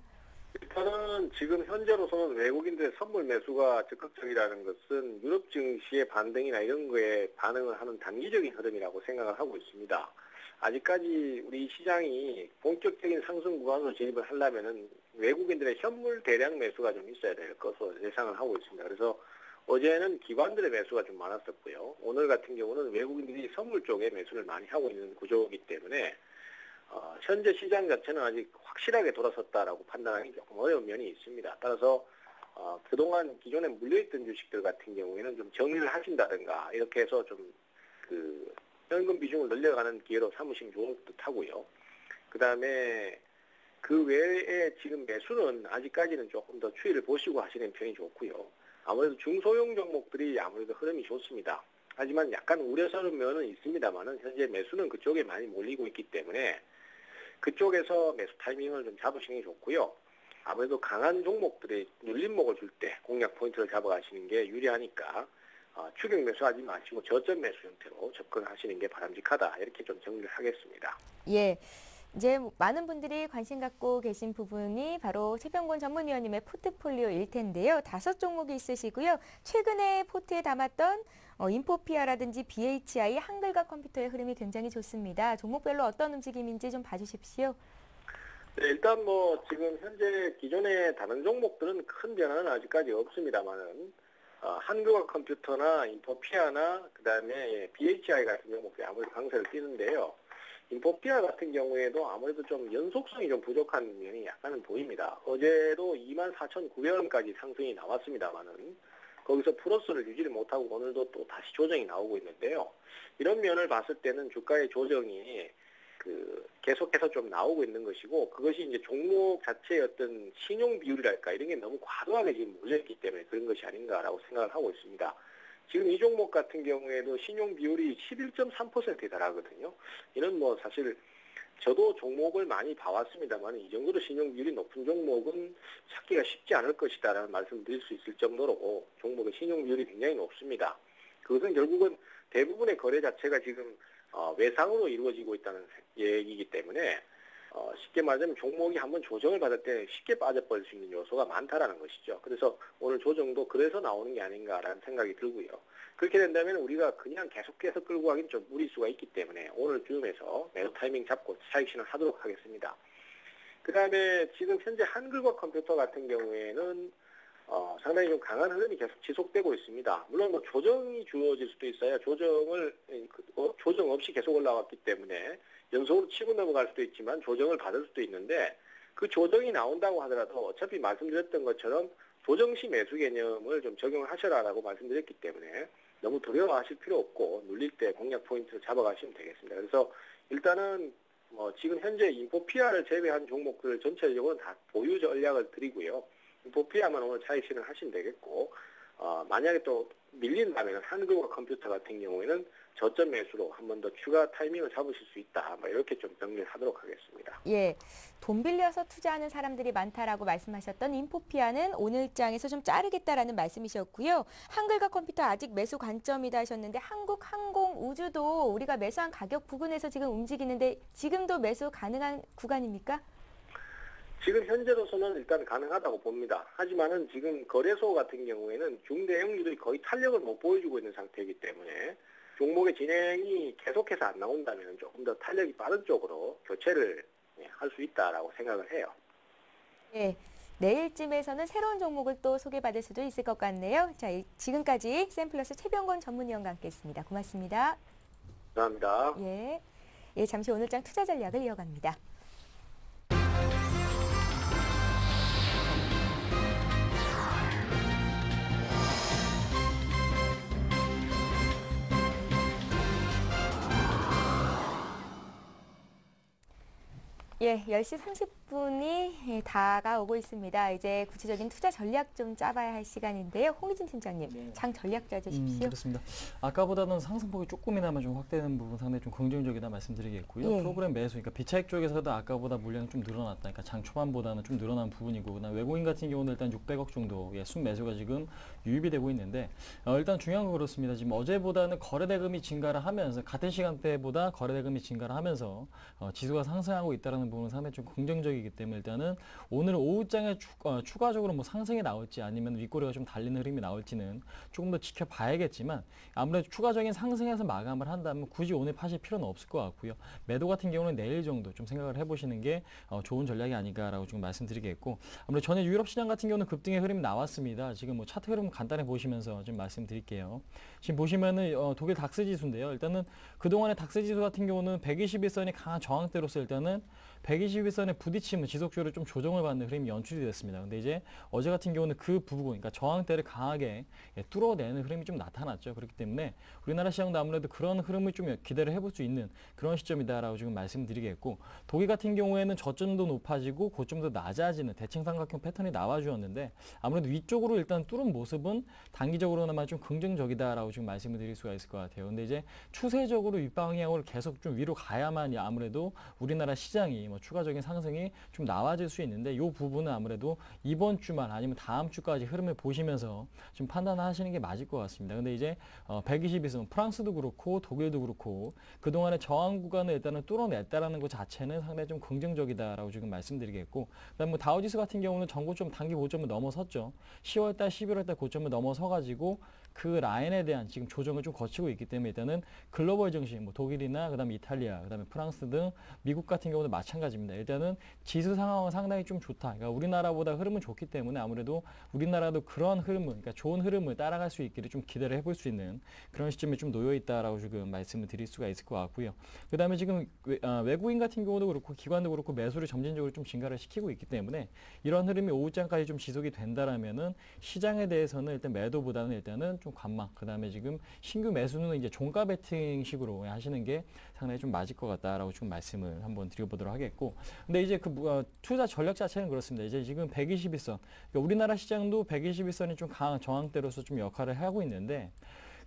일단은 지금 현재로서는 외국인들의 선물 매수가 적극적이라는 것은 유럽 증시의 반등이나 이런 거에 반응을 하는 단기적인 흐름이라고 생각을 하고 있습니다. 아직까지 우리 시장이 본격적인 상승 구간으로 진입을 하려면은 외국인들의 현물 대량 매수가 좀 있어야 될 것으로 예상을 하고 있습니다. 그래서 어제는 기관들의 매수가 좀 많았었고요. 오늘 같은 경우는 외국인들이 선물 쪽에 매수를 많이 하고 있는 구조이기 때문에 현재 시장 자체는 아직 확실하게 돌아섰다라고 판단하기 조금 어려운 면이 있습니다. 따라서 그동안 기존에 물려있던 주식들 같은 경우에는 좀 정리를 하신다든가 이렇게 해서 좀 그 현금 비중을 늘려가는 기회로 삼으시면 좋을 듯하고요. 그 다음에 그 외에 지금 매수는 아직까지는 조금 더 추이를 보시고 하시는 편이 좋고요. 아무래도 중소형 종목들이 아무래도 흐름이 좋습니다. 하지만 약간 우려스러운 면은 있습니다만은 현재 매수는 그쪽에 많이 몰리고 있기 때문에 그쪽에서 매수 타이밍을 좀 잡으시는 게 좋고요. 아무래도 강한 종목들이 눌림목을 줄 때 공략 포인트를 잡아가시는 게 유리하니까 추격 매수하지 마시고 저점 매수 형태로 접근하시는 게 바람직하다. 이렇게 좀 정리를 하겠습니다.
예. 이제 많은 분들이 관심 갖고 계신 부분이 바로 최병곤 전문위원님의 포트폴리오일 텐데요. 5종목이 있으시고요. 최근에 포트에 담았던 인포피아라든지 BHI, 한글과 컴퓨터의 흐름이 굉장히 좋습니다. 종목별로 어떤 움직임인지 좀 봐주십시오.
네, 일단 지금 현재 기존의 다른 종목들은 큰 변화는 아직까지 없습니다만은 한글과 컴퓨터나 인포피아나 그다음에 BHI 같은 종목들이 아무래도 강세를 띠는데요. 인포피아 같은 경우에도 아무래도 좀 연속성이 좀 부족한 면이 약간은 보입니다. 어제도 24,900원까지 상승이 나왔습니다만은 거기서 플러스를 유지를 못하고 오늘도 또 다시 조정이 나오고 있는데요. 이런 면을 봤을 때는 주가의 조정이 계속해서 좀 나오고 있는 것이고, 그것이 이제 종목 자체의 어떤 신용 비율이랄까 이런 게 너무 과도하게 지금 몰려있기 때문에 그런 것이 아닌가라고 생각을 하고 있습니다. 지금 이 종목 같은 경우에도 신용 비율이 11.3%에 달하거든요. 이는 사실 저도 종목을 많이 봐왔습니다만 이 정도로 신용 비율이 높은 종목은 찾기가 쉽지 않을 것이다라는 말씀을 드릴 수 있을 정도로 종목의 신용 비율이 굉장히 높습니다. 그것은 결국은 대부분의 거래 자체가 지금 외상으로 이루어지고 있다는 얘기이기 때문에 쉽게 말하자면 종목이 한번 조정을 받을 때 쉽게 빠져버릴 수 있는 요소가 많다라는 것이죠. 그래서 오늘 조정도 그래서 나오는 게 아닌가라는 생각이 들고요. 그렇게 된다면 우리가 그냥 계속해서 끌고 가긴 좀 무리수가 있기 때문에 오늘 즈음에서 매수 타이밍 잡고 차익 실현 하도록 하겠습니다. 그 다음에 지금 현재 한글과 컴퓨터 같은 경우에는 상당히 좀 강한 흐름이 계속 지속되고 있습니다. 물론 조정이 주어질 수도 있어요. 조정 없이 계속 올라왔기 때문에 연속으로 치고 넘어갈 수도 있지만 조정을 받을 수도 있는데, 그 조정이 나온다고 하더라도 어차피 말씀드렸던 것처럼 조정 시 매수 개념을 좀 적용을 하셔라라고 말씀드렸기 때문에 너무 두려워하실 필요 없고 눌릴 때 공략 포인트를 잡아가시면 되겠습니다. 그래서 일단은 지금 현재 인포피아를 제외한 종목들 전체적으로 다 보유 전략을 드리고요. 인포피아만 오늘 차익 실현 하시면 되겠고, 만약에 또 밀린다면 한국과 컴퓨터 같은 경우에는 저점 매수로 한 번 더 추가 타이밍을 잡으실 수 있다. 뭐 이렇게 좀 정리를 하도록 하겠습니다.
예, 돈 빌려서 투자하는 사람들이 많다라고 말씀하셨던 인포피아는 오늘장에서 좀 자르겠다라는 말씀이셨고요. 한글과 컴퓨터 아직 매수 관점이다 하셨는데 한국 항공 우주도 우리가 매수한 가격 부근에서 지금 움직이는데 지금도 매수 가능한 구간입니까?
지금 현재로서는 일단 가능하다고 봅니다. 하지만은 지금 거래소 같은 경우에는 중대형주들이 거의 탄력을 못 보여주고 있는 상태이기 때문에 종목의 진행이 계속해서 안 나온다면 조금 더 탄력이 빠른 쪽으로 교체를 할 수 있다라고 생각을 해요.
예, 내일쯤에서는 새로운 종목을 또 소개받을 수도 있을 것 같네요. 자, 지금까지 샘플러스 최병건 전문위원과 함께했습니다. 고맙습니다.
감사합니다.
예, 예, 잠시 오늘장 투자 전략을 이어갑니다. 예, 10시 30분이 다가오고 있습니다. 이제 구체적인 투자 전략 좀 짜봐야 할 시간인데요. 홍희진 팀장님,
네.
장 전략 짜주십시오.
그렇습니다. 아까보다는 상승폭이 조금이나마 좀 확대되는 부분 상당히 좀 긍정적이다 말씀드리겠고요.
예.
프로그램 매수, 그러니까 비차익 쪽에서도 아까보다 물량이 좀 늘어났다. 그러니까 장 초반보다는 좀 늘어난 부분이고, 그다음 외국인 같은 경우는 일단 600억 정도의 순매수가 지금 유입이 되고 있는데, 일단 중요한 건 그렇습니다. 지금 어제보다는 거래대금이 증가를 하면서 같은 시간대보다 거래대금이 증가를 하면서 지수가 상승하고 있다는 부분은 상당히 좀 긍정적이기 때문에 일단은 오늘 오후장에 추가적으로 뭐 상승이 나올지 아니면 윗꼬리가 좀 달리는 흐름이 나올지는 조금 더 지켜봐야겠지만 아무래도 추가적인 상승에서 마감을 한다면 굳이 오늘 파실 필요는 없을 것 같고요. 매도 같은 경우는 내일 정도 좀 생각을 해보시는 게 좋은 전략이 아닌가라고 좀 말씀드리겠고, 아무래도 전에 유럽 시장 같은 경우는 급등의 흐름이 나왔습니다. 지금 뭐 차트 흐름 간단히 보시면서 좀 말씀드릴게요. 지금 보시면은 독일 닥스 지수인데요. 일단은 그동안의 닥스 지수 같은 경우는 121선이 강한 저항대로서 일단은 121선에 부딪히면 지속적으로 좀 조정을 받는 흐름이 연출이 됐습니다. 근데 이제 어제 같은 경우는 그 부분, 그러니까 저항대를 강하게 뚫어내는 흐름이 좀 나타났죠. 그렇기 때문에 우리나라 시장도 아무래도 그런 흐름을 좀 기대를 해볼 수 있는 그런 시점이다라고 지금 말씀드리겠고, 독일 같은 경우에는 저점도 높아지고 고점도 낮아지는 대칭삼각형 패턴이 나와주었는데 아무래도 위쪽으로 일단 뚫은 모습은 단기적으로나마 좀 긍정적이다라고 지금 말씀을 드릴 수가 있을 것 같아요. 근데 이제 추세적으로 윗방향으로 계속 좀 위로 가야만이 아무래도 우리나라 시장이 추가적인 상승이 좀 나와질 수 있는데, 이 부분은 아무래도 이번 주말 아니면 다음 주까지 흐름을 보시면서 좀 판단하시는 게 맞을 것 같습니다. 근데 이제 121선 프랑스도 그렇고 독일도 그렇고 그동안의 저항 구간을 일단은 뚫어냈다라는 것 자체는 상당히 좀 긍정적이다라고 지금 말씀드리겠고, 그다음 뭐 다우지수 같은 경우는 전고점 단기 고점을 넘어섰죠. 10월달, 11월달 고점을 넘어서가지고 그 라인에 대한 지금 조정을 좀 거치고 있기 때문에 일단은 글로벌 증시, 뭐 독일이나 그다음에 이탈리아, 그다음에 프랑스 등 미국 같은 경우도 마찬가지입니다. 일단은 지수 상황은 상당히 좀 좋다. 그러니까 우리나라보다 흐름은 좋기 때문에 아무래도 우리나라도 그런 흐름을, 그러니까 좋은 흐름을 따라갈 수 있기를 좀 기대를 해볼 수 있는 그런 시점에 좀 놓여 있다라고 지금 말씀을 드릴 수가 있을 것 같고요. 그다음에 지금 외국인 같은 경우도 그렇고 기관도 그렇고 매수를 점진적으로 좀 증가를 시키고 있기 때문에 이런 흐름이 오후장까지 좀 지속이 된다라면은 시장에 대해서는 일단 매도보다는 일단은 좀 관망, 그다음에 지금 신규 매수는 이제 종가 베팅식으로 하시는 게 상당히 좀 맞을 것 같다라고 지금 말씀을 한번 드려보도록 하겠고, 근데 이제 그 투자 전략 자체는 그렇습니다. 이제 지금 121선, 그러니까 우리나라 시장도 121선이 좀 강한 저항대로서 좀 역할을 하고 있는데,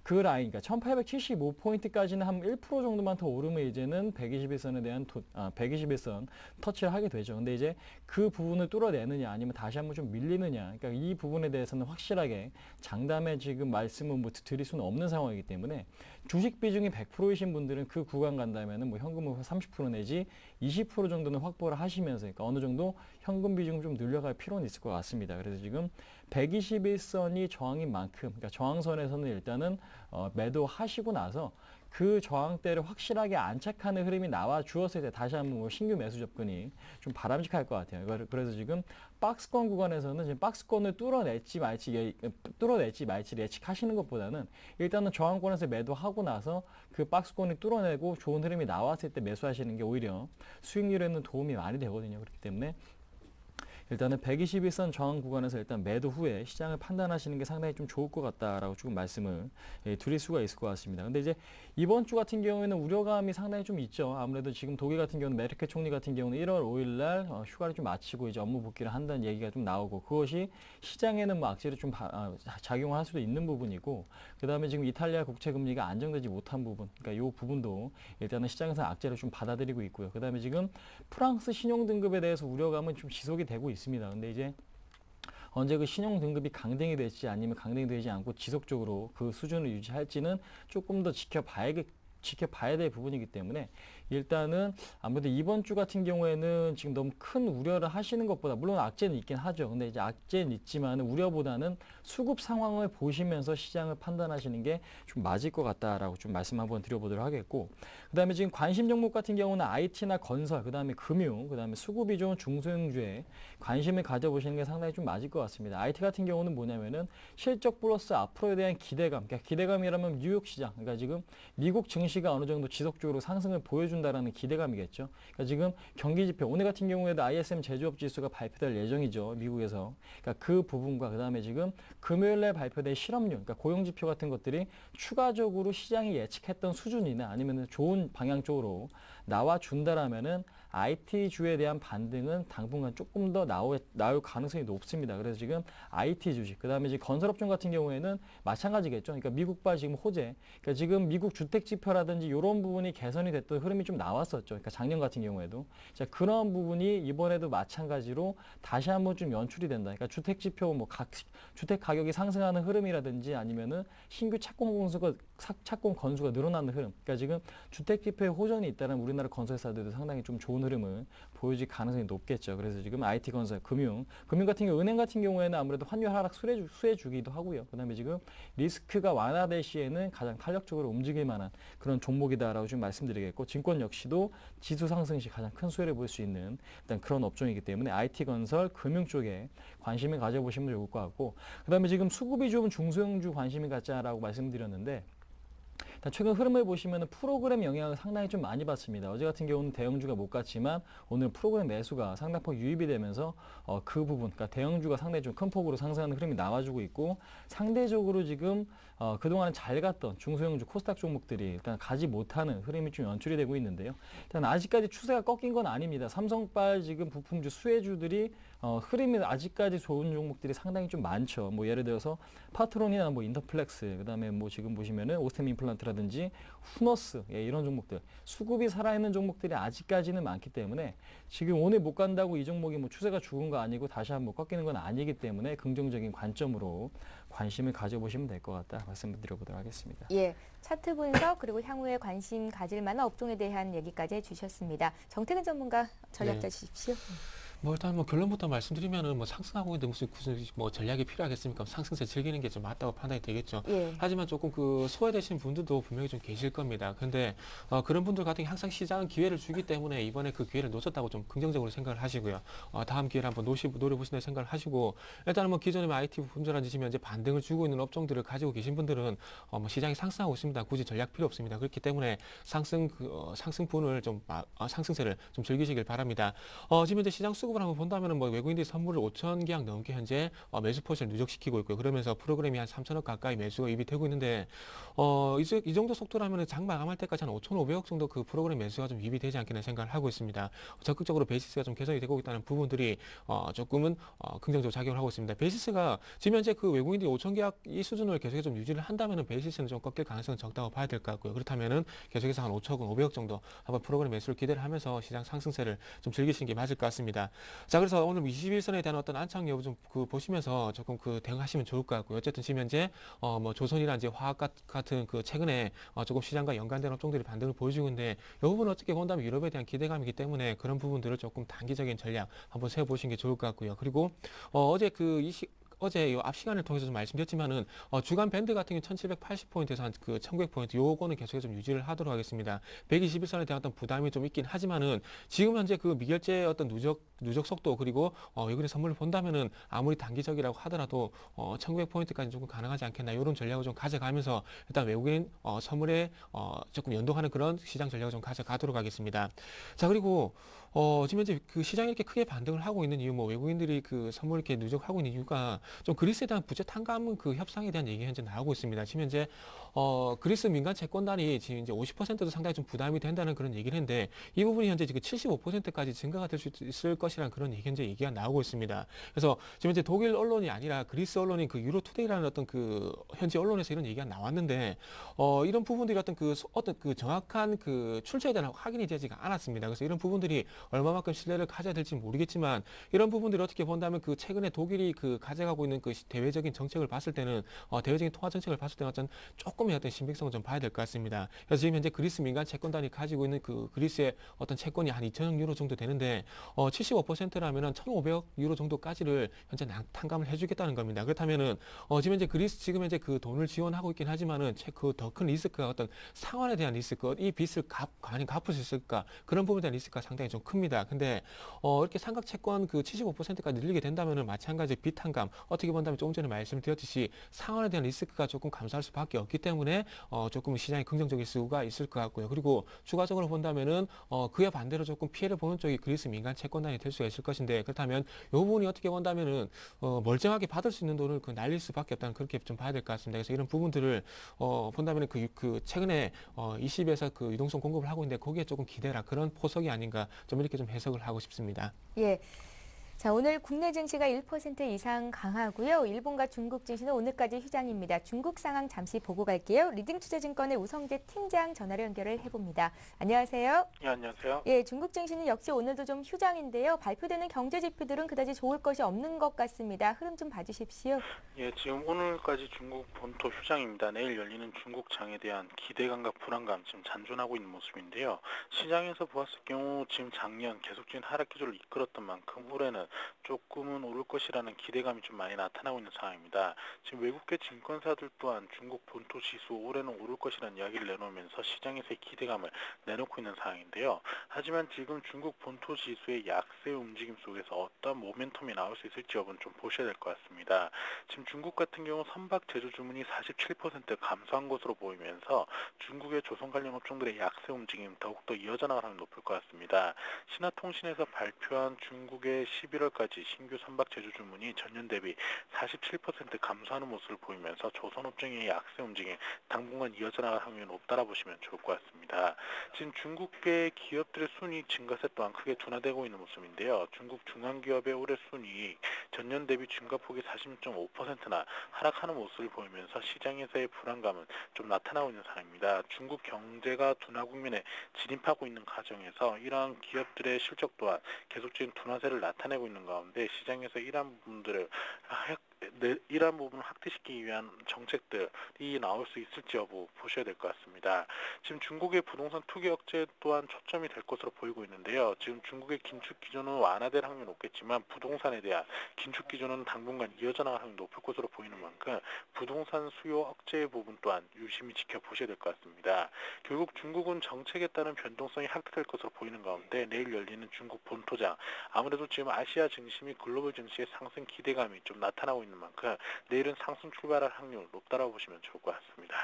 그 라인, 그러니까 1875포인트까지는 한 1% 정도만 더 오르면 이제는 121선에 대한 121선 터치를 하게 되죠. 근데 이제 그 부분을 뚫어내느냐 아니면 다시 한번 좀 밀리느냐, 그러니까 이 부분에 대해서는 확실하게 장담에 지금 말씀을 뭐 드릴 수는 없는 상황이기 때문에 주식 비중이 100%이신 분들은 그 구간 간다면은 뭐 현금을 30% 내지 20% 정도는 확보를 하시면서, 그러니까 어느 정도 현금 비중을 좀 늘려갈 필요는 있을 것 같습니다. 그래서 지금 121선이 저항인 만큼, 그러니까 저항선에서는 일단은 매도하시고 나서 그 저항대를 확실하게 안착하는 흐름이 나와 주었을 때 다시 한번 뭐 신규 매수 접근이 좀 바람직할 것 같아요. 그래서 지금 박스권 구간에서는 지금 박스권을 뚫어낼지 말지 예측하시는 것보다는 일단은 저항권에서 매도하고 나서 그 박스권을 뚫어내고 좋은 흐름이 나왔을 때 매수하시는 게 오히려 수익률에는 도움이 많이 되거든요. 그렇기 때문에 일단은 121선 저항 구간에서 일단 매도 후에 시장을 판단하시는 게 상당히 좀 좋을 것 같다라고 조금 말씀을 드릴 수가 있을 것 같습니다. 근데 이제 이번 주 같은 경우에는 우려감이 상당히 좀 있죠. 아무래도 지금 독일 같은 경우는 메르켈 총리 같은 경우는 1월 5일 날 휴가를 좀 마치고 이제 업무 복귀를 한다는 얘기가 좀 나오고, 그것이 시장에는 뭐 악재로 좀 작용을 할 수도 있는 부분이고, 그다음에 지금 이탈리아 국채 금리가 안정되지 못한 부분, 그러니까 이 부분도 일단은 시장에서 악재를 좀 받아들이고 있고요. 그다음에 지금 프랑스 신용 등급에 대해서 우려감은 좀 지속이 되고 있습니다. 근데 이제 언제 그 신용 등급이 강등이 될지 아니면 강등이 되지 않고 지속적으로 그 수준을 유지할지는 조금 더 지켜봐야 될 부분이기 때문에, 일단은 아무래도 이번 주 같은 경우에는 지금 너무 큰 우려를 하시는 것보다, 물론 악재는 있긴 하죠. 근데 이제 악재는 있지만 우려보다는 수급 상황을 보시면서 시장을 판단하시는 게 좀 맞을 것 같다라고 좀 말씀 한번 드려보도록 하겠고, 그다음에 지금 관심 종목 같은 경우는 IT나 건설, 그다음에 금융, 그다음에 수급이 좋은 중소형주에 관심을 가져보시는 게 상당히 좀 맞을 것 같습니다. IT 같은 경우는 뭐냐면은 실적 플러스 앞으로에 대한 기대감, 그러니까 기대감이라면 뉴욕 시장, 그러니까 지금 미국 증시가 어느 정도 지속적으로 상승을 보여준다라는 기대감이겠죠. 그러니까 지금 경기 지표, 오늘 같은 경우에도 ISM 제조업 지수가 발표될 예정이죠, 미국에서. 그러니까 그 부분과 그다음에 지금 금요일날 발표될 실업률, 그러니까 고용 지표 같은 것들이 추가적으로 시장이 예측했던 수준이나 아니면 좋은 방향 쪽으로 나와준다라면은 IT주에 대한 반등은 당분간 조금 더 나올 가능성이 높습니다. 그래서 지금 IT 주식, 그 다음에 지금 건설업종 같은 경우에는 마찬가지겠죠. 그러니까 미국발 지금 호재, 그러니까 지금 미국 주택지표라든지 이런 부분이 개선이 됐던 흐름이 좀 나왔었죠. 그러니까 작년 같은 경우에도. 자, 그런 부분이 이번에도 마찬가지로 다시 한번 좀 연출이 된다. 그러니까 주택지표, 뭐 주택 가격이 상승하는 흐름이라든지 아니면은 신규 착공 건수가 늘어나는 흐름. 그러니까 지금 주택지표에 호전이 있다는 우리나라 건설사들도 상당히 좀 좋은 흐름을 보여줄 가능성이 높겠죠. 그래서 지금 IT 건설, 금융 같은 경우, 은행 같은 경우에는 아무래도 환율 하락 수혜 주기도 하고요. 그다음에 지금 리스크가 완화될 시에는 가장 탄력적으로 움직일 만한 그런 종목이다라고 좀 말씀드리겠고, 증권 역시도 지수 상승 시 가장 큰 수혜를 볼 수 있는 일단 그런 업종이기 때문에 IT 건설, 금융 쪽에 관심을 가져보시면 좋을 것 같고, 그다음에 지금 수급이 좀 중소형주 관심을 갖자라고 말씀드렸는데, 최근 흐름을 보시면 프로그램 영향을 상당히 좀 많이 받습니다. 어제 같은 경우는 대형주가 못 갔지만 오늘 프로그램 매수가 상당폭 유입이 되면서 그 부분, 그러니까 대형주가 상당히 좀 큰 폭으로 상승하는 흐름이 나와주고 있고, 상대적으로 지금 그동안 잘 갔던 중소형주 코스닥 종목들이 일단 가지 못하는 흐름이 좀 연출이 되고 있는데요. 일단 아직까지 추세가 꺾인 건 아닙니다. 삼성발 지금 부품주 수혜주들이 흐름이 아직까지 좋은 종목들이 상당히 좀 많죠. 뭐 예를 들어서 파트론이나 뭐 인터플렉스, 그다음에 뭐 지금 보시면은 오스템 임플란트라든지 후너스, 이런 종목들, 수급이 살아있는 종목들이 아직까지는 많기 때문에 지금 오늘 못 간다고 이 종목이 뭐 추세가 죽은 거 아니고 다시 한번 꺾이는 건 아니기 때문에 긍정적인 관점으로 관심을 가져보시면 될 것 같다 말씀드려보도록 하겠습니다.
예, 차트 분석 그리고 향후에 관심 가질 만한 업종에 대한 얘기까지 해주셨습니다. 정태근 전문가 전략자 주십시오.
뭐 일단 뭐 결론부터 말씀드리면은 뭐 상승하고 있는데 무슨 뭐 전략이 필요하겠습니까? 상승세 즐기는 게 좀 맞다고 판단이 되겠죠.
예.
하지만 조금 그 소외되신 분들도 분명히 좀 계실 겁니다. 근데 그런 분들 같은 경우 항상 시장은 기회를 주기 때문에 이번에 그 기회를 놓쳤다고 좀 긍정적으로 생각을 하시고요. 다음 기회를 한번 노려보신다는 생각을 하시고, 일단은 뭐 기존에 IT 분절한 지금 현재 반등을 주고 있는 업종들을 가지고 계신 분들은 뭐 시장이 상승하고 있습니다. 굳이 전략 필요 없습니다. 그렇기 때문에 상승분을 좀 상승세를 좀 즐기시길 바랍니다. 지금 현재 시장 수급을 한번 본다면은 뭐 외국인들이 선물을 5천 계약 넘게 현재 매수 포지션을 누적시키고 있고요. 그러면서 프로그램이 한 3천억 가까이 매수가 입이 되고 있는데, 이 정도 속도라면은 장 마감할 때까지 한 5,500억 정도 그 프로그램 매수가 좀 입이 되지 않겠나 생각을 하고 있습니다. 적극적으로 베이시스가 좀 개선이 되고 있다는 부분들이 조금은 긍정적으로 작용을 하고 있습니다. 베이시스가 지금 현재 그 외국인들이 5천 계약 이 수준을 계속해서 좀 유지를 한다면은 베이시스는 좀 꺾일 가능성은 적다고 봐야 될 것 같고요. 그렇다면은 계속해서 한 5천 원, 500억 정도 한번 프로그램 매수를 기대를 하면서 시장 상승세를 좀 즐기시는 게 맞을 것 같습니다. 자, 그래서 오늘 21선에 대한 어떤 안착 여부 좀 보시면서 조금 대응하시면 좋을 것 같고요. 어쨌든 지금 현재 뭐 조선이라든지 화학 같은 최근에 조금 시장과 연관된 업종들이 반등을 보여주고 있는데, 이 부분은 어떻게 본다면 유럽에 대한 기대감이기 때문에 그런 부분들을 조금 단기적인 전략 한번 세워보시는 게 좋을 것 같고요. 그리고 어제 어제 이 앞 시간을 통해서 좀 말씀드렸지만은 주간 밴드 같은 경우 1780포인트에서 한 1900포인트 요거는 계속해서 좀 유지를 하도록 하겠습니다. 121선에 대한 어떤 부담이 좀 있긴 하지만은 지금 현재 그 미결제 어떤 누적 속도, 그리고 외국인 선물을 본다면은 아무리 단기적이라고 하더라도 1900포인트까지 조금 가능하지 않겠나, 이런 전략을 좀 가져가면서 일단 외국인 선물에 조금 연동하는 그런 시장 전략을 좀 가져가도록 하겠습니다. 자, 그리고 지금 현재 그 시장이 이렇게 크게 반등을 하고 있는 이유, 뭐 외국인들이 그 선물 이렇게 누적하고 있는 이유가 좀 그리스에 대한 부채 탕감 그 협상에 대한 얘기가 현재 나오고 있습니다. 지금 현재 그리스 민간 채권단이 지금 이제 50%도 상당히 좀 부담이 된다는 그런 얘기를 했는데 이 부분이 현재 지금 75%까지 증가가 될 수 있을 것이라는 그런 얘기, 현재 얘기가 나오고 있습니다. 그래서 지금 현재 독일 언론이 아니라 그리스 언론인 그 유로투데이라는 어떤 그 현지 언론에서 이런 얘기가 나왔는데 이런 부분들이 어떤 그 정확한 그 출처에 대한 확인이 되지가 않았습니다. 그래서 이런 부분들이 얼마만큼 신뢰를 가져야 될지 모르겠지만 이런 부분들을 어떻게 본다면 그 최근에 독일이 그 가져가고 있는 그 대외적인 정책을 봤을 때는 대외적인 통화 정책을 봤을 때는 어떤 조금의 어떤 신빙성을 좀 봐야 될 것 같습니다. 그래서 지금 현재 그리스 민간 채권단이 가지고 있는 그 그리스의 어떤 채권이 한 2천억 유로 정도 되는데 75%라면은 1,500억 유로 정도까지를 현재 탕감을 해주겠다는 겁니다. 그렇다면은 지금 현재 그 돈을 지원하고 있긴 하지만은 그 더 큰 리스크가 어떤 상환에 대한 리스크, 이 빚을 과연 갚을 수 있을까, 그런 부분에 대한 리스크가 상당히 좀 큽니다. 근데 이렇게 삼각 채권 그 75%까지 늘리게 된다면은 마찬가지 빚 탕감, 어떻게 본다면 조금 전에 말씀드렸듯이 상환에 대한 리스크가 조금 감소할 수밖에 없기 때문에 조금 시장이 긍정적일 수가 있을 것 같고요. 그리고 추가적으로 본다면은 그에 반대로 조금 피해를 보는 쪽이 그리스 민간 채권단이 될 수가 있을 것인데, 그렇다면 이 부분이 어떻게 본다면은 멀쩡하게 받을 수 있는 돈을 그 날릴 수밖에 없다는, 그렇게 좀 봐야 될 것 같습니다. 그래서 이런 부분들을 본다면은 그 최근에 ECB에서 그 유동성 공급을 하고 있는데 거기에 조금 기대라, 그런 포석이 아닌가, 좀 이렇게 좀 해석을 하고 싶습니다.
예. 자, 오늘 국내 증시가 1% 이상 강하고요. 일본과 중국 증시는 오늘까지 휴장입니다. 중국 상황 잠시 보고 갈게요. 리딩투자증권의 우성재 팀장 전화로 연결을 해봅니다. 안녕하세요.
예, 안녕하세요.
예, 중국 증시는 역시 오늘도 좀 휴장인데요. 발표되는 경제 지표들은 그다지 좋을 것이 없는 것 같습니다. 흐름 좀 봐주십시오.
예, 지금 오늘까지 중국 본토 휴장입니다. 내일 열리는 중국 장에 대한 기대감과 불안감 지금 잔존하고 있는 모습인데요. 시장에서 보았을 경우 지금 작년 계속적인 하락 기조를 이끌었던 만큼 올해는 조금은 오를 것이라는 기대감이 좀 많이 나타나고 있는 상황입니다. 지금 외국계 증권사들 또한 중국 본토 지수 올해는 오를 것이라는 이야기를 내놓으면서 시장에서의 기대감을 내놓고 있는 상황인데요. 하지만 지금 중국 본토 지수의 약세 움직임 속에서 어떤 모멘텀이 나올 수 있을지 여부는 좀 보셔야 될 것 같습니다. 지금 중국 같은 경우 선박 제조 주문이 47% 감소한 것으로 보이면서 중국의 조선 관련 업종들의 약세 움직임 더욱더 이어져 나갈 확률이 높을 것 같습니다. 신화통신에서 발표한 중국의 11월까지 신규 선박 제조 주문이 전년 대비 47% 감소하는 모습을 보이면서 조선업종의 약세 움직임 당분간 이어져 나갈 확률이 높다라 보시면 좋을 것 같습니다. 지금 중국계 기업들의 순이익 증가세 또한 크게 둔화되고 있는 모습인데요. 중국 중앙기업의 올해 순이익 전년 대비 증가폭이 46.5%나 하락하는 모습을 보이면서 시장에서의 불안감은 좀 나타나고 있는 상황입니다. 중국 경제가 둔화 국면에 진입하고 있는 과정에서 이러한 기업들의 실적 또한 계속적인 둔화세를 나타내고 있는 가운데 시장에서 이러한 부분을 확대시키기 위한 정책들이 나올 수 있을지 여부 보셔야 될 것 같습니다. 지금 중국의 부동산 투기 억제 또한 초점이 될 것으로 보이고 있는데요. 지금 중국의 긴축 기조는 완화될 확률이 높겠지만 부동산에 대한 긴축 기조는 당분간 이어져 나갈 확률이 높을 것으로 보이는 만큼 부동산 수요 억제 부분 또한 유심히 지켜보셔야 될 것 같습니다. 결국 중국은 정책에 따른 변동성이 확대될 것으로 보이는 가운데 내일 열리는 중국 본토장, 아무래도 지금 아시아 증시 및 글로벌 증시의 상승 기대감이 좀 나타나고 있는 만큼 내일은 상승 출발할 확률 높다라고 보시면 좋을 것 같습니다.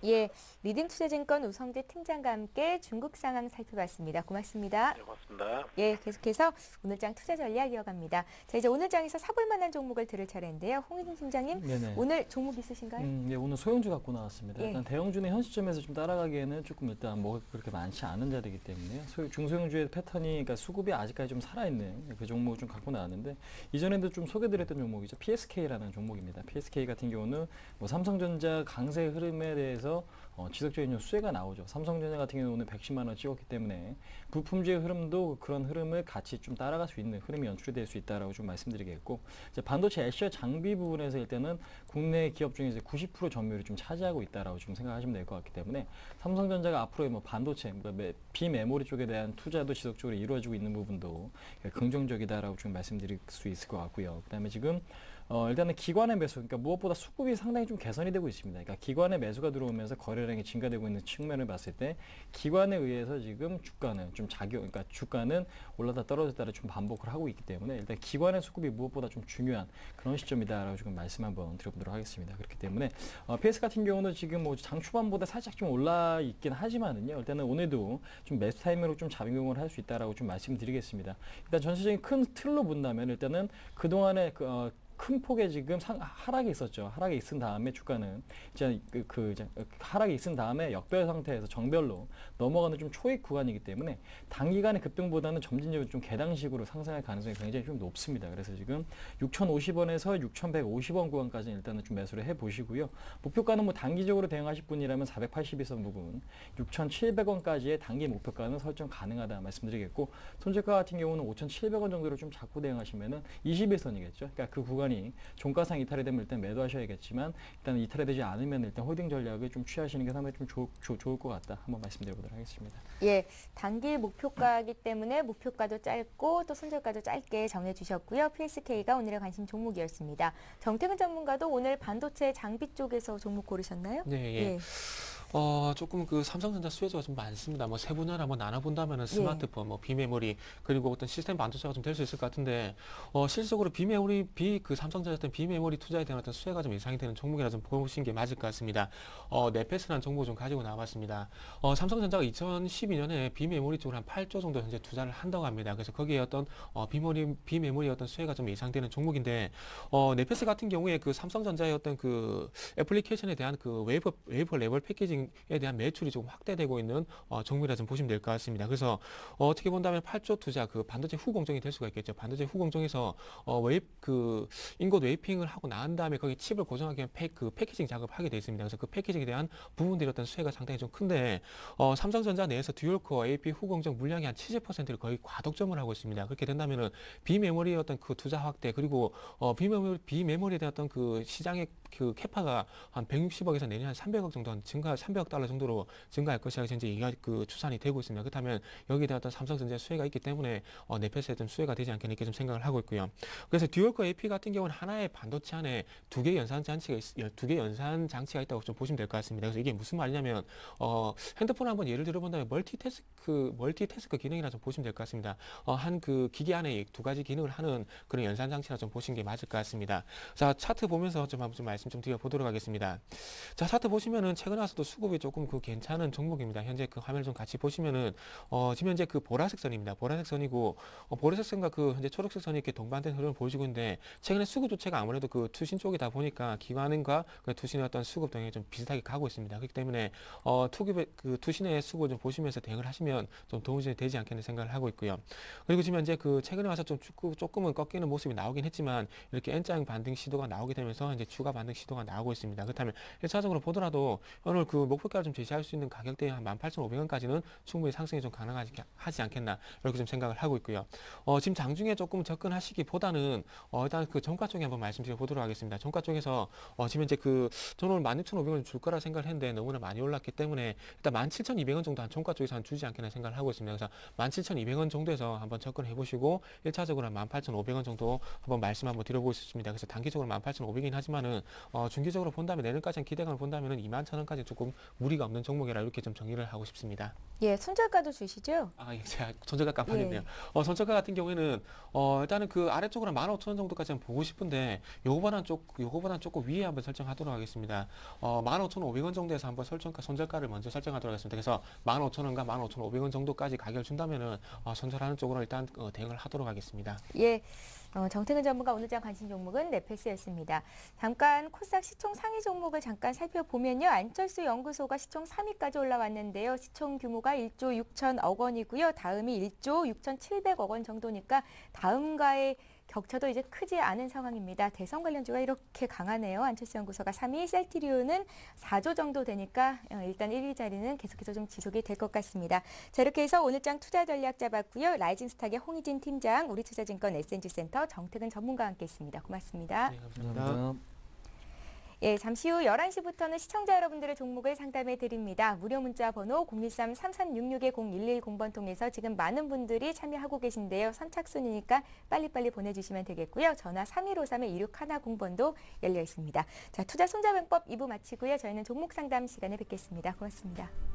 예, 리딩투자증권 우성재 팀장과 함께 중국 상황 살펴봤습니다. 고맙습니다.
네, 고맙습니다.
예, 계속해서 오늘장 투자 전략 이어갑니다. 자, 이제 오늘장에서 사볼 만한 종목을 들을 차례인데요. 홍희진 팀장님,
네네.
오늘 종목 있으신가요?
예, 오늘 소형주 갖고 나왔습니다.
예.
일단 대형주는 현 시점에서 좀 따라가기에는 조금 일단 뭐 그렇게 많지 않은 자리이기 때문에요. 중소형주의 패턴이, 그러니까 수급이 아직까지 좀 살아있는 그 종목을 좀 갖고 나왔는데, 이전에도 좀 소개드렸던 종목이죠. PSK라는 종목입니다. PSK 같은 경우는 뭐 삼성전자 강세 흐름에 대해서 지속적인 수혜가 나오죠. 삼성전자 같은 경우는 오늘 110만 원 찍었기 때문에 부품주의 흐름도 그런 흐름을 같이 좀 따라갈 수 있는 흐름이 연출이 될 수 있다라고 좀 말씀드리겠고, 이제 반도체 애셔 장비 부분에서 일단은 국내 기업 중에서 90% 점유율이 좀 차지하고 있다라고 좀 생각하시면 될 것 같기 때문에 삼성전자가 앞으로 뭐 반도체, 비메모리 쪽에 대한 투자도 지속적으로 이루어지고 있는 부분도 긍정적이다라고 좀 말씀드릴 수 있을 것 같고요. 그다음에 지금 일단은 기관의 매수, 그러니까 무엇보다 수급이 상당히 좀 개선이 되고 있습니다. 그러니까 기관의 매수가 들어오면서 거래량이 증가되고 있는 측면을 봤을 때 기관에 의해서 지금 주가는 좀 그러니까 주가는 올라다 떨어졌다를 좀 반복을 하고 있기 때문에 일단 기관의 수급이 무엇보다 좀 중요한 그런 시점이다라고 지금 말씀 한번 드려보도록 하겠습니다. 그렇기 때문에 PS 같은 경우는 지금 뭐 장 초반보다 살짝 좀 올라 있긴 하지만은요. 일단은 오늘도 좀 매수 타이밍으로 좀 작용을 할 수 있다라고 좀 말씀드리겠습니다. 일단 전체적인 큰 틀로 본다면 일단은 그동안에 큰 폭의 지금 하락이 있었죠. 하락이 있은 다음에 주가는 이제 이제 하락이 있은 다음에 역별 상태에서 정별로 넘어가는 좀 초익 구간이기 때문에 단기간의 급등보다는 점진적으로 좀 계단식으로 상승할 가능성이 굉장히 좀 높습니다. 그래서 지금 6,050원에서 6,150원 구간까지는 일단은 좀 매수를 해보시고요. 목표가는 뭐 단기적으로 대응하실 분이라면 482선 부근 6,700원까지의 단기 목표가는 설정 가능하다 말씀드리겠고 손절가 같은 경우는 5,700원 정도로 좀 잡고 대응하시면은 21선이겠죠. 그러니까 그 구간이 종가상 이탈이 되면 일단 매도하셔야겠지만 일단 이탈이 되지 않으면 일단 홀딩 전략을 좀 취하시는 게 상당히 좀 좋을 것 같다. 한번 말씀드려보도록 하겠습니다.
예, 단기 목표가이기 때문에 목표가도 짧고 또 손절가도 짧게 정해주셨고요. PSK가 오늘의 관심 종목이었습니다. 정태근 전문가도 오늘 반도체 장비 쪽에서 종목 고르셨나요?
네, 예. 조금 그 삼성전자 수혜주가 좀 많습니다. 뭐 세 분야를 한번 나눠본다면은 스마트폰, 뭐 비메모리, 그리고 어떤 시스템 반도체가 좀 될 수 있을 것 같은데, 실질적으로 그 삼성전자 어떤 비메모리 투자에 대한 어떤 수혜가 좀 예상이 되는 종목이라 좀 보시는 게 맞을 것 같습니다. 네페스라는 종목 좀 가지고 나와봤습니다. 삼성전자가 2012년에 비메모리 쪽으로 한 8조 정도 현재 투자를 한다고 합니다. 그래서 거기에 어떤 비메모리 어떤 수혜가 좀 예상되는 종목인데, 네페스 같은 경우에 그 삼성전자의 어떤 그 애플리케이션에 대한 그 웨이퍼 레벨 패키징 에 대한 매출이 조금 확대되고 있는 종목이라 좀 보시면 될 것 같습니다. 그래서 어떻게 본다면 8조 투자 그 반도체 후공정이 될 수가 있겠죠. 반도체 후공정에서 인곳 웨이핑을 하고 난 다음에 거기 칩을 고정하기 위한 패키징 작업을 하게 되어 있습니다. 그래서 그 패키징에 대한 부분들이 어떤 수혜가 상당히 좀 큰데 삼성전자 내에서 듀얼코어 AP 후공정 물량이 한 70%를 거의 과독점을 하고 있습니다. 그렇게 된다면은 비메모리의 어떤 그 투자 확대 그리고 비메모리에 대한 어떤 그 시장의 그 캐파가 한 160억에서 내년 한 300억 정도 300억 달러 정도로 증가할 것이라고 현재 그 추산이 되고 있습니다. 그렇다면 여기에 대한 어떤 삼성전자 수혜가 있기 때문에 네페스에 좀 수혜가 되지 않겠나 이렇게 좀 생각을 하고 있고요. 그래서 듀얼코어 AP 같은 경우는 하나의 반도체 안에 두 개 연산 장치가 있다고 좀 보시면 될 것 같습니다. 그래서 이게 무슨 말이냐면 핸드폰 한번 예를 들어본다면 멀티태스크 기능이라 좀 보시면 될 것 같습니다. 한 그 기기 안에 두 가지 기능을 하는 그런 연산 장치라 좀 보시는 게 맞을 것 같습니다. 자, 차트 보면서 좀 한번 좀 말씀 좀 드려보도록 하겠습니다. 자, 차트 보시면은 최근에 와서도 수급이 조금 그 괜찮은 종목입니다. 현재 그 화면을 좀 같이 보시면은 지금 현재 그 보라색 선입니다. 보라색 선이고 보라색 선과 그 현재 초록색 선이 이렇게 동반된 흐름을 보여주고 있는데 최근에 수급 조체가 아무래도 그 투신 쪽이다 보니까 기관은과 그 투신의 어떤 수급 동향이 좀 비슷하게 가고 있습니다. 그렇기 때문에 그 투신의 수급을 좀 보시면서 대응을 하시면 좀 도움이 되지 않겠나 생각을 하고 있고요. 그리고 지금 현재 그 최근에 와서 좀 조금은 꺾이는 모습이 나오긴 했지만 이렇게 N자 반등 시도가 나오게 되면서 이제 추가 반등 시도가 나오고 있습니다. 그렇다면 1차적으로 보더라도 오늘 그 목표가를 좀 제시할 수 있는 가격대에 한 18,500원까지는 충분히 상승이 좀 가능하지 않겠나 이렇게 좀 생각을 하고 있고요. 지금 장중에 조금 접근하시기보다는 일단 그 종가 쪽에 한번 말씀드려 보도록 하겠습니다. 종가 쪽에서 지금 이제 저는 오늘 16,500원 줄 거라 생각을 했는데 너무나 많이 올랐기 때문에 일단 17,200원 정도 한 종가 쪽에서 한 주지 않겠나 생각을 하고 있습니다. 그래서 17,200원 정도에서 한번 접근해 보시고 1차적으로 한 18,500원 정도 한번 말씀 한번 드려보고 싶습니다. 그래서 단기적으로 18,500원이긴 하지만은 중기적으로 본다면 내년까지 기대감을 본다면은 21,000원까지 조금 무리가 없는 종목이라 이렇게 좀 정리를 하고 싶습니다.
예, 손절가도 주시죠?
예, 제가 손절가 깜빡했네요. 손절가 같은 경우에는 일단은 그 아래쪽으로 15,000원 정도까지 한번 보고 싶은데 요거보다는 조금 위에 한번 설정하도록 하겠습니다. 15,500원 정도에서 한번 손절가를 먼저 설정하도록 하겠습니다. 그래서 15,000원과 15,500원 정도까지 가격을 준다면은 손절하는 쪽으로 일단 대응을 하도록 하겠습니다.
예. 정태근 전문가 오늘장 관심 종목은 네페스였습니다. 잠깐 코스닥 시총 상위 종목을 잠깐 살펴보면요. 안철수 연구소가 시총 3위까지 올라왔는데요. 시총 규모가 1조 6천억 원이고요. 다음이 1조 6,700억 원 정도니까 다음과의 격차도 이제 크지 않은 상황입니다. 대선 관련주가 이렇게 강하네요. 안철수 연구소가 3위, 셀트리온은 4조 정도 되니까 일단 1위 자리는 계속해서 좀 지속이 될 것 같습니다. 자, 이렇게 해서 오늘장 투자 전략 잡았고요. 라이징스탁의 홍희진 팀장, 우리투자증권 SNG센터 정태근 전문가와 함께했습니다. 고맙습니다.
네, 감사합니다.
예, 잠시 후 11시부터는 시청자 여러분들의 종목을 상담해 드립니다. 무료 문자 번호 013-3366-0110번 통해서 지금 많은 분들이 참여하고 계신데요. 선착순이니까 빨리빨리 보내주시면 되겠고요. 전화 3153-2610번도 열려 있습니다. 자, 투자 손자병법 2부 마치고요. 저희는 종목 상담 시간에 뵙겠습니다. 고맙습니다.